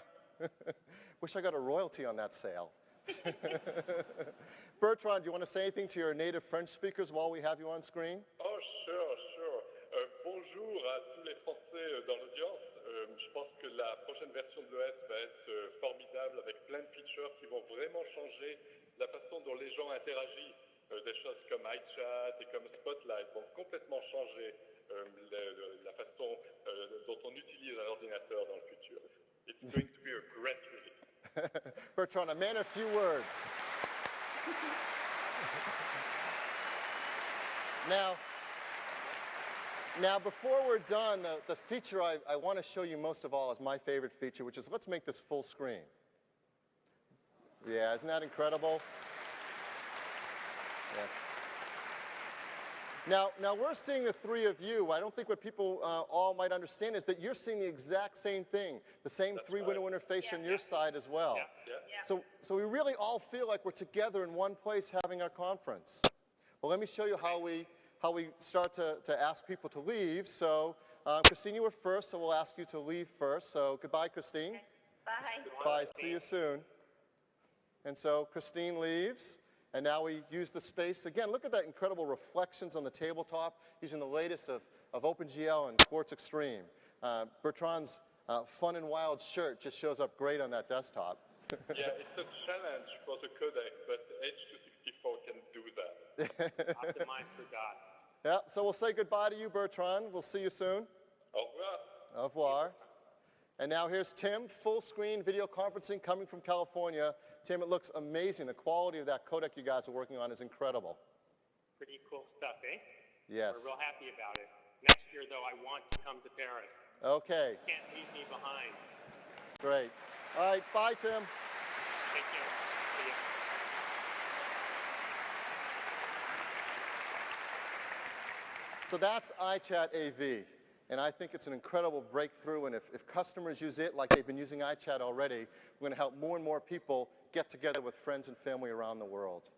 Wish I got a royalty on that sale. Bertrand, do you want to say anything to your native French speakers while we have you on screen? Oh, sure, sure. Bonjour à tous les Français dans l'audience. Je pense que la prochaine version de l'OS va être formidable avec plein de features qui vont vraiment changer la façon dont les gens interagissent. Des choses comme iChat et comme Spotlight vont complètement changer la façon dont on utilise un ordinateur dans le futur. It's going to be a great release. Bertrand, a man of few words. Now, before we're done, the feature I want to show you most of all is my favorite feature, which is let's make this full screen. Yeah, isn't that incredible? Yes. Now we're seeing the three of you. I don't think what people all might understand is that you're seeing the exact same thing, the same three-window interface on your side as well. So we really all feel like we're together in one place having our conference. Well, let me show you how we start to ask people to leave. So, Christine, you were first, so we'll ask you to leave first. So, goodbye, Christine. Okay. Bye. Bye. See you soon. And so, Christine leaves. And now we use the space. Again, look at that incredible reflections on the tabletop using the latest of OpenGL and Quartz Extreme. Bertrand's fun and wild shirt just shows up great on that desktop. Yeah, it's a challenge for the codec, but H264 can do that. Optimized for God. Yeah, so we'll say goodbye to you, Bertrand. We'll see you soon. Au revoir. Au revoir. And now here's Tim, full screen video conferencing coming from California. Tim, it looks amazing. The quality of that codec you guys are working on is incredible. Pretty cool stuff, eh? Yes. We're real happy about it. Next year, though, I want to come to Paris. Okay. You can't leave me behind. Great. All right, bye, Tim. Take care. See ya. So that's iChat AV. And I think it's an incredible breakthrough. And if customers use it like they've been using iChat already, we're going to help more and more people get together with friends and family around the world.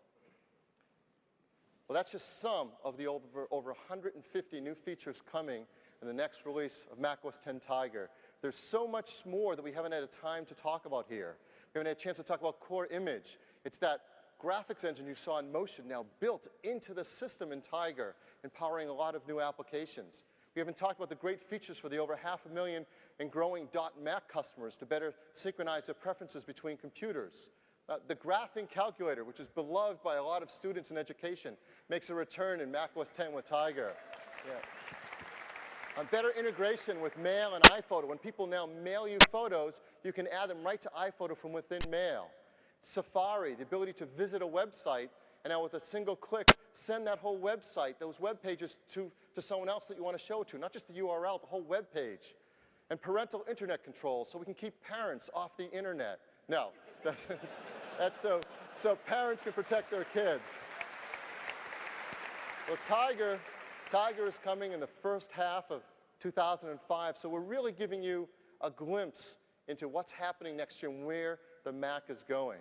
Well, that's just some of the over 150 new features coming in the next release of macOS 10 Tiger. There's so much more that we haven't had a time to talk about here. We haven't had a chance to talk about Core Image. It's that graphics engine you saw in motion now built into the system in Tiger, empowering a lot of new applications. We haven't talked about the great features for the over 500,000 and growing .Mac customers to better synchronize their preferences between computers. The graphing calculator, which is beloved by a lot of students in education, makes a return in macOS 10 with Tiger. Yeah. Better integration with Mail and iPhoto. When people now mail you photos, you can add them right to iPhoto from within Mail. Safari, the ability to visit a website, and now with a single click, send that whole website, those web pages to someone else that you want to show it to, not just the URL, the whole web page. And parental internet control, so we can keep parents off the internet. No, that's so parents can protect their kids. Well, Tiger is coming in the first half of 2005, so we're really giving you a glimpse into what's happening next year and where the Mac is going.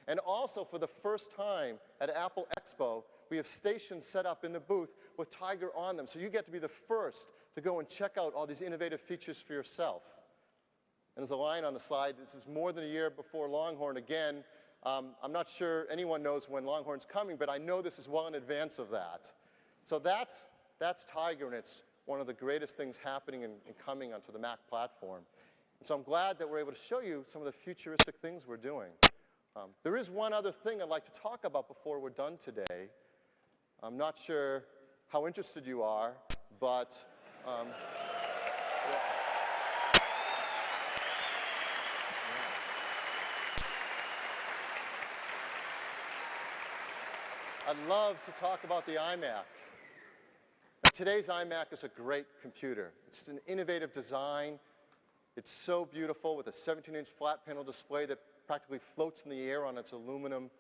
And also, for the first time at Apple Expo, we have stations set up in the booth with Tiger on them. So you get to be the first to go and check out all these innovative features for yourself. And there's a line on the slide. This is more than a year before Longhorn. Again, I'm not sure anyone knows when Longhorn's coming, but I know this is well in advance of that. So that's Tiger, and it's one of the greatest things happening and coming onto the Mac platform. And so I'm glad that we're able to show you some of the futuristic things we're doing. There is one other thing I'd like to talk about before we're done today. I'm not sure how interested you are, but I'd love to talk about the iMac. Now, today's iMac is a great computer. It's an innovative design. It's so beautiful with a 17-inch flat panel display that practically floats in the air on its aluminum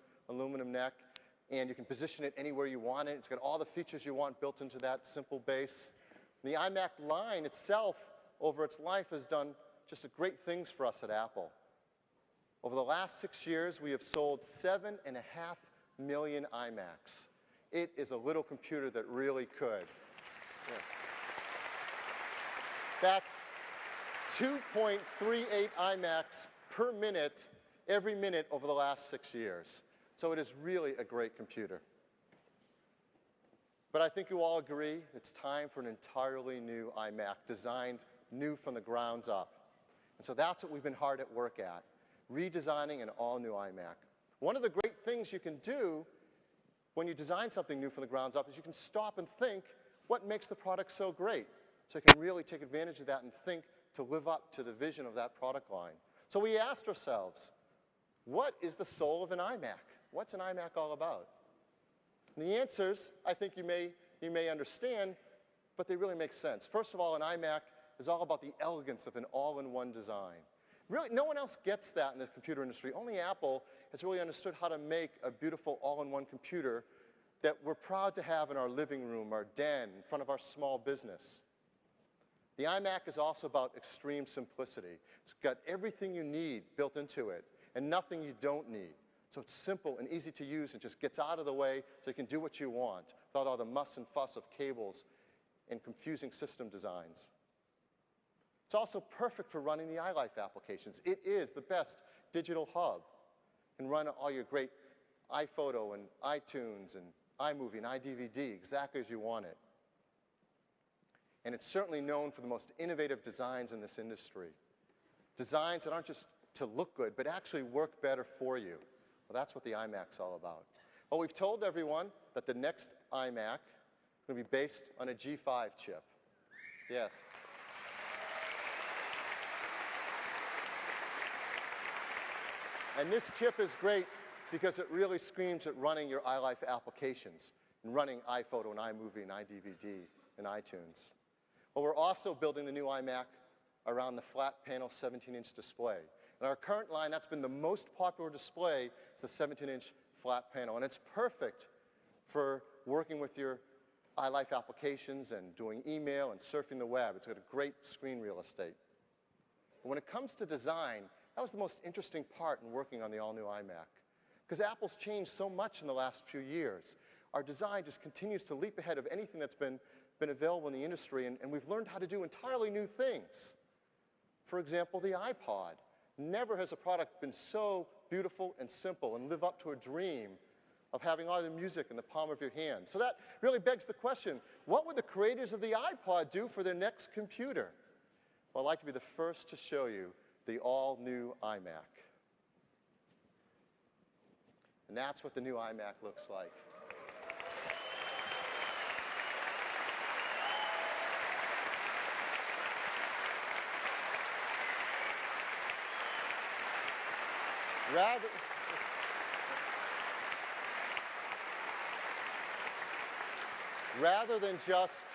neck, and you can position it anywhere you want it. It's got all the features you want built into that simple base. And the iMac line itself, over its life, has done just great things for us at Apple. Over the last 6 years, we have sold 7.5 million iMacs. It is a little computer that really could. Yes. That's 2.38 iMacs per minute, every minute over the last 6 years. So it is really a great computer. But I think you all agree it's time for an entirely new iMac, designed new from the grounds up. And so that's what we've been hard at work at, redesigning an all-new iMac. One of the great things you can do when you design something new from the grounds up is you can stop and think, what makes the product so great? So you can really take advantage of that and think to live up to the vision of that product line. So we asked ourselves, what is the soul of an iMac? What's an iMac all about? And the answers, I think you may understand, but they really make sense. First of all, an iMac is all about the elegance of an all-in-one design. Really, no one else gets that in the computer industry. Only Apple has really understood how to make a beautiful all-in-one computer that we're proud to have in our living room, our den, in front of our small business. The iMac is also about extreme simplicity. It's got everything you need built into it and nothing you don't need. So it's simple and easy to use and just gets out of the way so you can do what you want without all the muss and fuss of cables and confusing system designs. It's also perfect for running the iLife applications. It is the best digital hub. You can run all your great iPhoto and iTunes and iMovie and iDVD exactly as you want it. And it's certainly known for the most innovative designs in this industry. Designs that aren't just to look good, but actually work better for you. Well, that's what the iMac's all about. Well, we've told everyone that the next iMac is going to be based on a G5 chip. Yes. And this chip is great because it really screams at running your iLife applications and running iPhoto and iMovie and iDVD and iTunes. Well, we're also building the new iMac around the flat panel 17-inch display. In our current line, that's been the most popular display, is the 17-inch flat panel. And it's perfect for working with your iLife applications and doing email and surfing the web. It's got a great screen real estate. But when it comes to design, that was the most interesting part in working on the all-new iMac. Because Apple's changed so much in the last few years. Our design just continues to leap ahead of anything that's been available in the industry, and we've learned how to do entirely new things. For example, the iPod. Never has a product been so beautiful and simple and live up to a dream of having all the music in the palm of your hand. So that really begs the question, what would the creators of the iPod do for their next computer? Well, I'd like to be the first to show you the all-new iMac. And that's what the new iMac looks like. Rather than just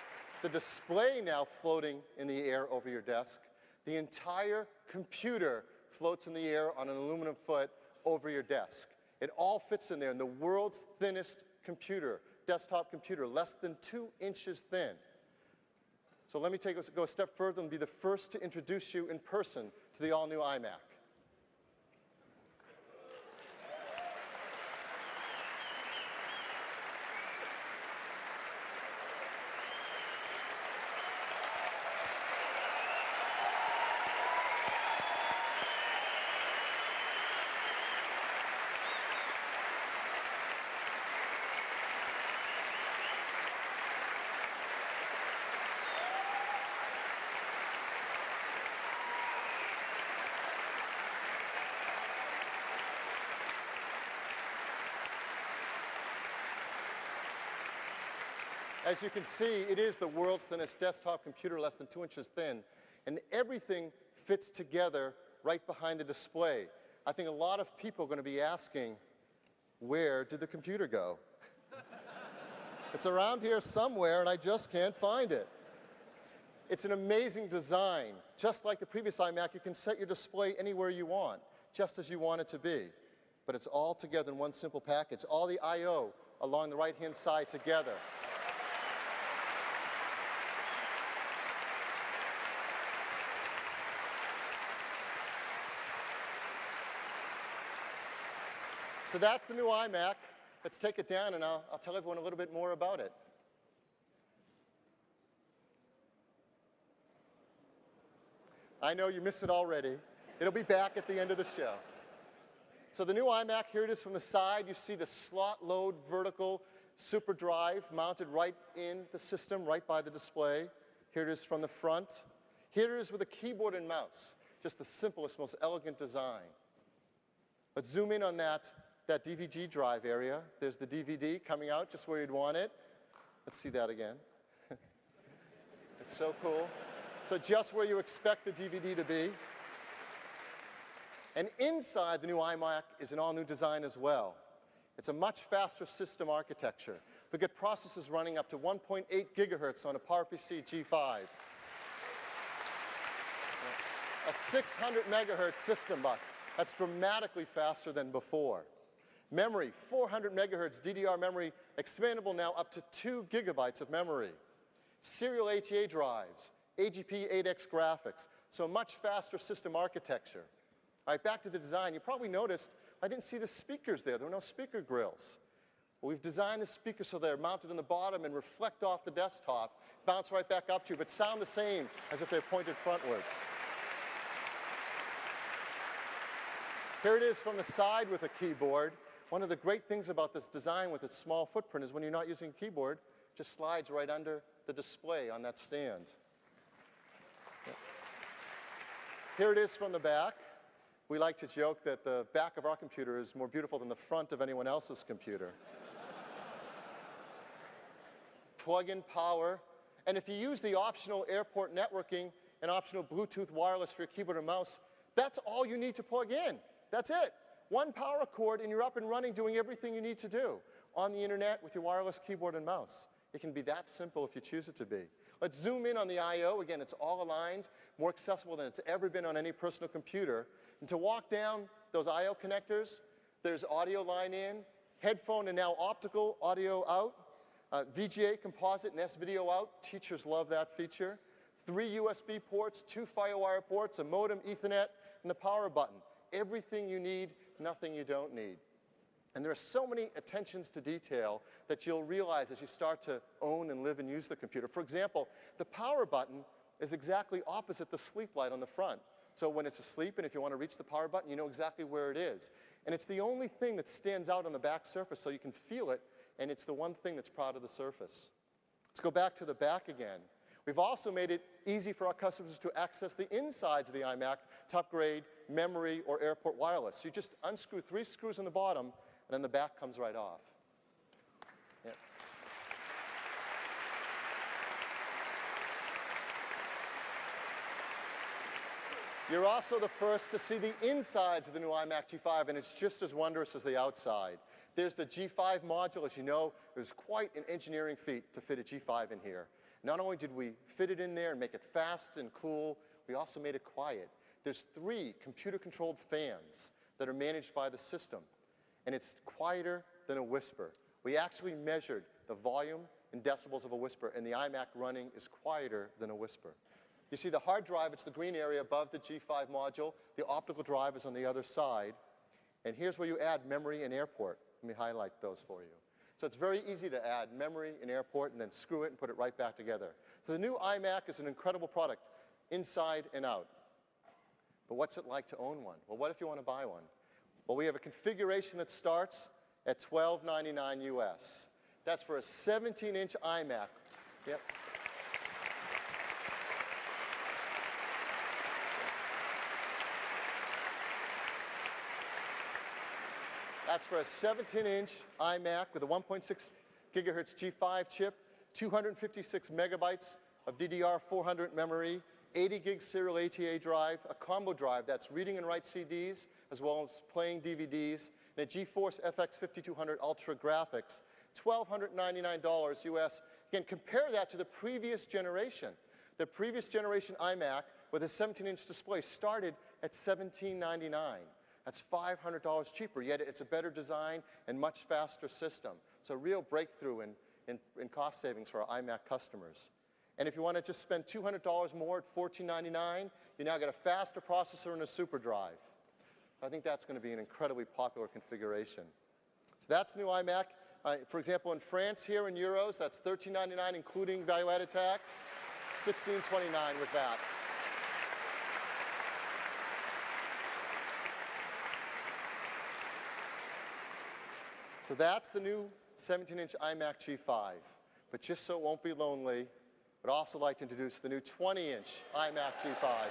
the display now floating in the air over your desk, the entire computer floats in the air on an aluminum foot over your desk. It all fits in there in the world's thinnest computer, desktop computer, less than 2 inches thin. So let me go a step further and be the first to introduce you in person to the all-new iMac. As you can see, it is the world's thinnest desktop computer, less than 2 inches thin, and everything fits together right behind the display. I think a lot of people are going to be asking, where did the computer go? It's around here somewhere, and I just can't find it. It's an amazing design. Just like the previous iMac, you can set your display anywhere you want, just as you want it to be. But it's all together in one simple package. All the I/O along the right-hand side together. So that's the new iMac. Let's take it down, and I'll tell everyone a little bit more about it. I know you missed it already. It'll be back at the end of the show. So the new iMac, here it is from the side. You see the slot load vertical super drive mounted right in the system, right by the display. Here it is from the front. Here it is with a keyboard and mouse. Just the simplest, most elegant design. Let's zoom in on that DVD drive area. There's the DVD coming out just where you'd want it. Let's see that again. It's so cool. So just where you expect the DVD to be. And inside the new iMac is an all-new design as well. It's a much faster system architecture. We get processors running up to 1.8 gigahertz on a PowerPC G5. A 600 megahertz system bus. That's dramatically faster than before. Memory, 400 megahertz DDR memory, expandable now up to 2 gigabytes of memory. Serial ATA drives, AGP 8X graphics, so much faster system architecture. All right, back to the design. You probably noticed I didn't see the speakers there. There were no speaker grills. Well, we've designed the speakers so they're mounted on the bottom and reflect off the desktop, bounce right back up to you, but sound the same as if they're pointed frontwards. Here it is from the side with a keyboard. One of the great things about this design with its small footprint is when you're not using a keyboard, it just slides right under the display on that stand. Here it is from the back. We like to joke that the back of our computer is more beautiful than the front of anyone else's computer. Plug-in power. And if you use the optional airport networking and optional Bluetooth wireless for your keyboard and mouse, that's all you need to plug in. That's it. One power cord and you're up and running doing everything you need to do on the internet with your wireless keyboard and mouse. It can be that simple if you choose it to be. Let's zoom in on the I/O. Again, it's all aligned, more accessible than it's ever been on any personal computer. And to walk down those I/O connectors, there's audio line in, headphone and now optical audio out, VGA composite and S-video out. Teachers love that feature. 3 USB ports, 2 FireWire ports, a modem, Ethernet, and the power button. Everything you need, nothing you don't need. And there are so many attentions to detail that you'll realize as you start to own and live and use the computer. For example, the power button is exactly opposite the sleep light on the front. So when it's asleep and if you want to reach the power button, you know exactly where it is. And it's the only thing that stands out on the back surface so you can feel it, and it's the one thing that's proud of the surface. Let's go back to the back again. We've also made it easy for our customers to access the insides of the iMac to upgrade memory or airport wireless. So you just unscrew 3 screws on the bottom, and then the back comes right off. Yep. You're also the first to see the insides of the new iMac G5, and it's just as wondrous as the outside. There's the G5 module. As you know, it was quite an engineering feat to fit a G5 in here. Not only did we fit it in there and make it fast and cool, we also made it quiet. There's 3 computer-controlled fans that are managed by the system, and it's quieter than a whisper. We actually measured the volume in decibels of a whisper, and the iMac running is quieter than a whisper. You see the hard drive, it's the green area above the G5 module. The optical drive is on the other side. And here's where you add memory and airport. Let me highlight those for you. So it's very easy to add memory and airport and then screw it and put it right back together. So the new iMac is an incredible product, inside and out. But what's it like to own one? Well, what if you want to buy one? Well, we have a configuration that starts at $12.99 US. That's for a 17-inch iMac. Yep. That's for a 17-inch iMac with a 1.6 gigahertz G5 chip, 256 megabytes of DDR400 memory, 80 gig serial ATA drive, a combo drive that's reading and write CDs as well as playing DVDs, and a GeForce FX 5200 Ultra graphics, $1,299 US. Again, compare that to the previous generation. The previous generation iMac with a 17-inch display started at $1,799. That's $500 cheaper, yet it's a better design and much faster system. So a real breakthrough in cost savings for our iMac customers. And if you want to just spend $200 more at $14.99, you now get a faster processor and a super drive. I think that's going to be an incredibly popular configuration. So that's the new iMac. For example, in France here in euros, that's $13.99 including value-added tax, $16.29 with that. So that's the new 17-inch iMac G5. But just so it won't be lonely, I'd also like to introduce the new 20-inch iMac G5.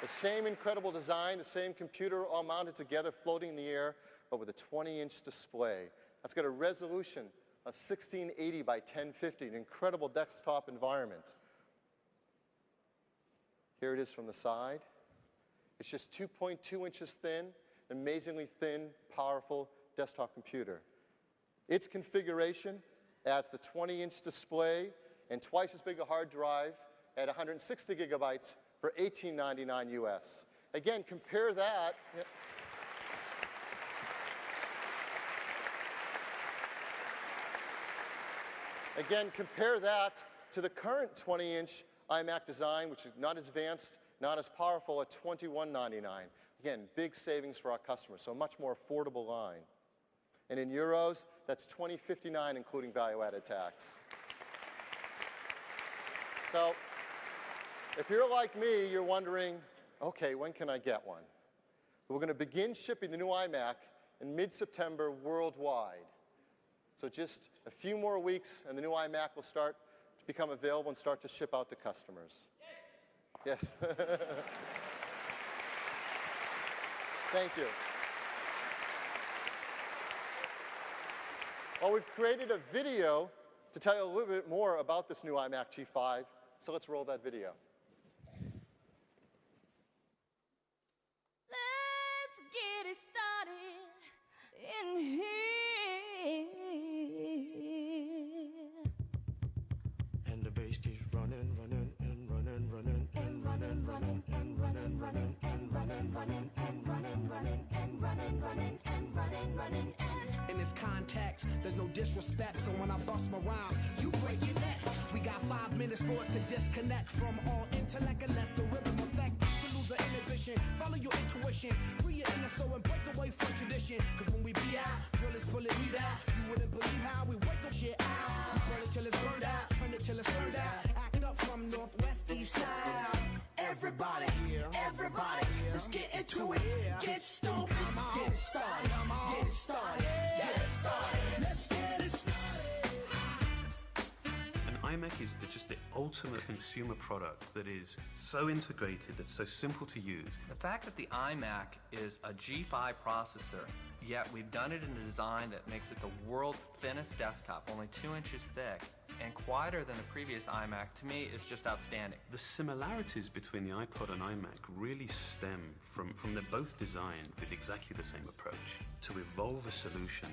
The same incredible design, the same computer all mounted together, floating in the air, but with a 20-inch display. That's got a resolution of 1680 by 1050, an incredible desktop environment. Here it is from the side. It's just 2.2 inches thin, amazingly thin, powerful desktop computer. Its configuration adds the 20-inch display and twice as big a hard drive at 160 gigabytes for $18.99 US. Again, compare that. Again, compare that to the current 20-inch iMac design, which is not as advanced, not as powerful, at $21.99. Again, big savings for our customers, so a much more affordable line. And in euros, that's $20.59, including value-added tax. So if you're like me, you're wondering, okay, when can I get one? We're going to begin shipping the new iMac in mid-September worldwide. So just a few more weeks, and the new iMac will start to become available and start to ship out to customers. Yes. Thank you. Well, we've created a video to tell you a little bit more about this new iMac G5, so let's roll that video. Let's get it started in here. And the bass keeps running, running, and running, running, and running, running, and running, running, and running, running, and running, running, and running, running, and running, running, and in this context, there's no disrespect. So when I bust my rhyme, you break your necks. We got 5 minutes for us to disconnect from all intellect and let the rhythm affect. To lose the inhibition, follow your intuition, free your inner soul and break away from tradition. Cause when we be out, girl, it's pulling me out. You wouldn't believe how we work the shit out. We burn it till it's burned out, turn it till it's turned out. Act up from northwest, east side. Everybody, everybody, let's get into it. Get stupid, get it started, get it started, get it started. Let's get it started. An iMac is just the ultimate consumer product that is so integrated, that's so simple to use. The fact that the iMac is a G5 processor, yet we've done it in a design that makes it the world's thinnest desktop, only 2 inches thick, and quieter than the previous iMac, to me is just outstanding. The similarities between the iPod and iMac really stem from they're both designed with exactly the same approach, to evolve a solution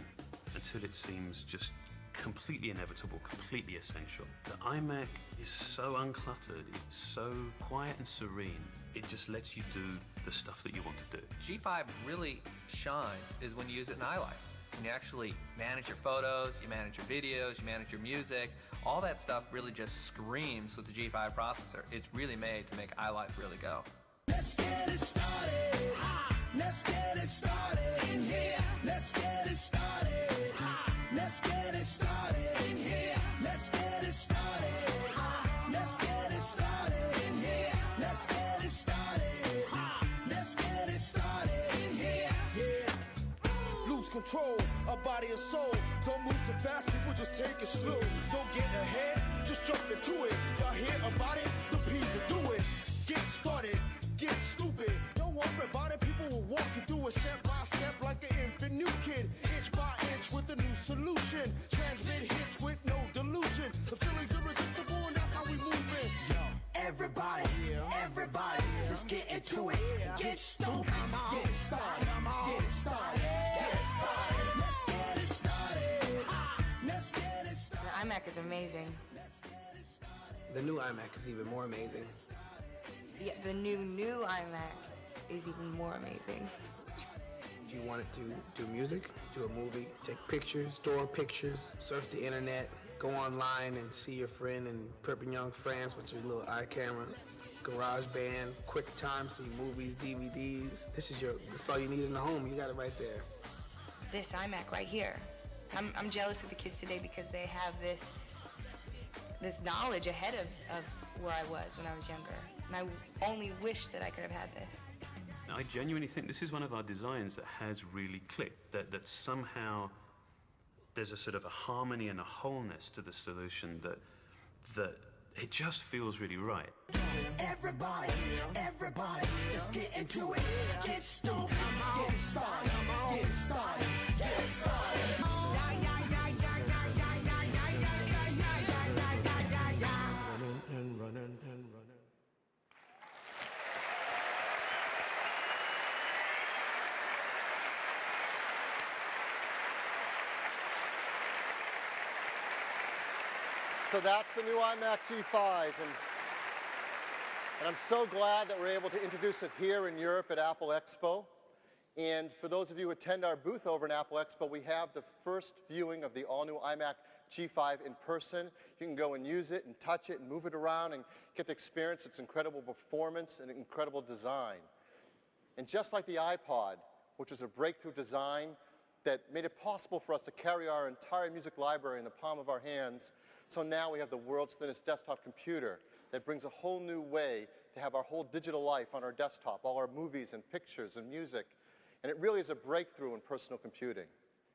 until it seems just completely inevitable, completely essential. The iMac is so uncluttered, it's so quiet and serene, it just lets you do the stuff that you want to do. G5 really shines is when you use it in iLife. When you actually manage your photos, you manage your videos, you manage your music, all that stuff really just screams with the G5 processor. It's really made to make iLife really go. Let's get it started. Let's get it started in here. Let's get it started. Let's get it started in here. Let's get it started. Let's get it started in here. Let's get it started. Let's get it started in here. Yeah. Lose control of body and soul. Don't move too fast, people just take it slow. Don't get ahead, just jump into it. Y'all hear about it? The P's will do it. Get started, get stupid. Don't worry about it, people will walk you through it step by step like an infant new kid. Inch by inch with a new solution. Transmit hits with no delusion. The feeling's irresistible and that's how we move it. Yo, everybody, everybody, let's get into it. Get stupid, get it started, get it started, get it started. Let's get it started. Let's get it started. The iMac is amazing. The new iMac is even more amazing. Yeah, the new iMac is even more amazing. If you wanted to do music, do a movie, take pictures, store pictures, surf the internet, go online and see your friend in Perpignan, France with your little iCamera, GarageBand, QuickTime, see movies, DVDs. This is all you need in the home. You got it right there. This iMac right here. I'm jealous of the kids today because they have this knowledge ahead of where I was when I was younger. And I only wish that I could have had this. I genuinely think this is one of our designs that has really clicked, that somehow there's a sort of a harmony and a wholeness to the solution that it just feels really right. Everybody, everybody, let's get into it. Get stupid, get it started, get it started, get it started. Running and running. So that's the new iMac G5. And And I'm so glad that we're able to introduce it here in Europe at Apple Expo. And for those of you who attend our booth over in Apple Expo, we have the first viewing of the all-new iMac G5 in person. You can go and use it and touch it and move it around and get to experience its incredible performance and incredible design. And just like the iPod, which was a breakthrough design that made it possible for us to carry our entire music library in the palm of our hands, so now we have the world's thinnest desktop computer that brings a whole new way to have our whole digital life on our desktop, all our movies and pictures and music. And it really is a breakthrough in personal computing.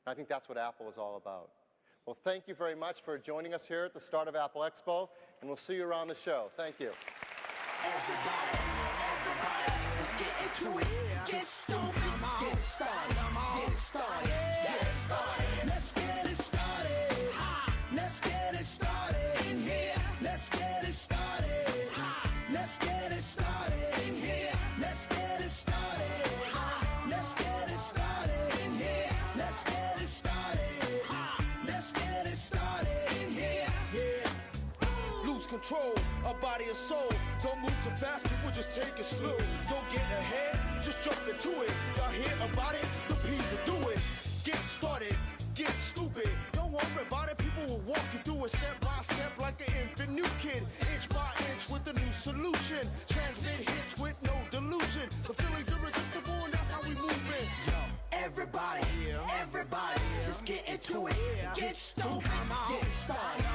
And I think that's what Apple is all about. Well, thank you very much for joining us here at the start of Apple Expo, and we'll see you around the show. Thank you. Everybody, let's get into it. Get stupid, get it started, get it started, get it started. Let's get it started. Let's get it started in here. Let's get it started. Let's get it started in here. Let's get it started. Let's get it started in here. Let's get it started. Let's get it started in here. Yeah. Lose control of body and soul. Don't move too fast, people just take it slow. Don't get ahead, just jump into it. Y'all hear about it? The P's will do it. Get started, get stupid. Don't worry about it, people will walk you through it step by step like an infant new kid. Inch by inch with a new solution. Transmit hits with no delusion. The feeling's irresistible and that's how we move it. Yo, everybody, let's get into it. Get stupid, get it started.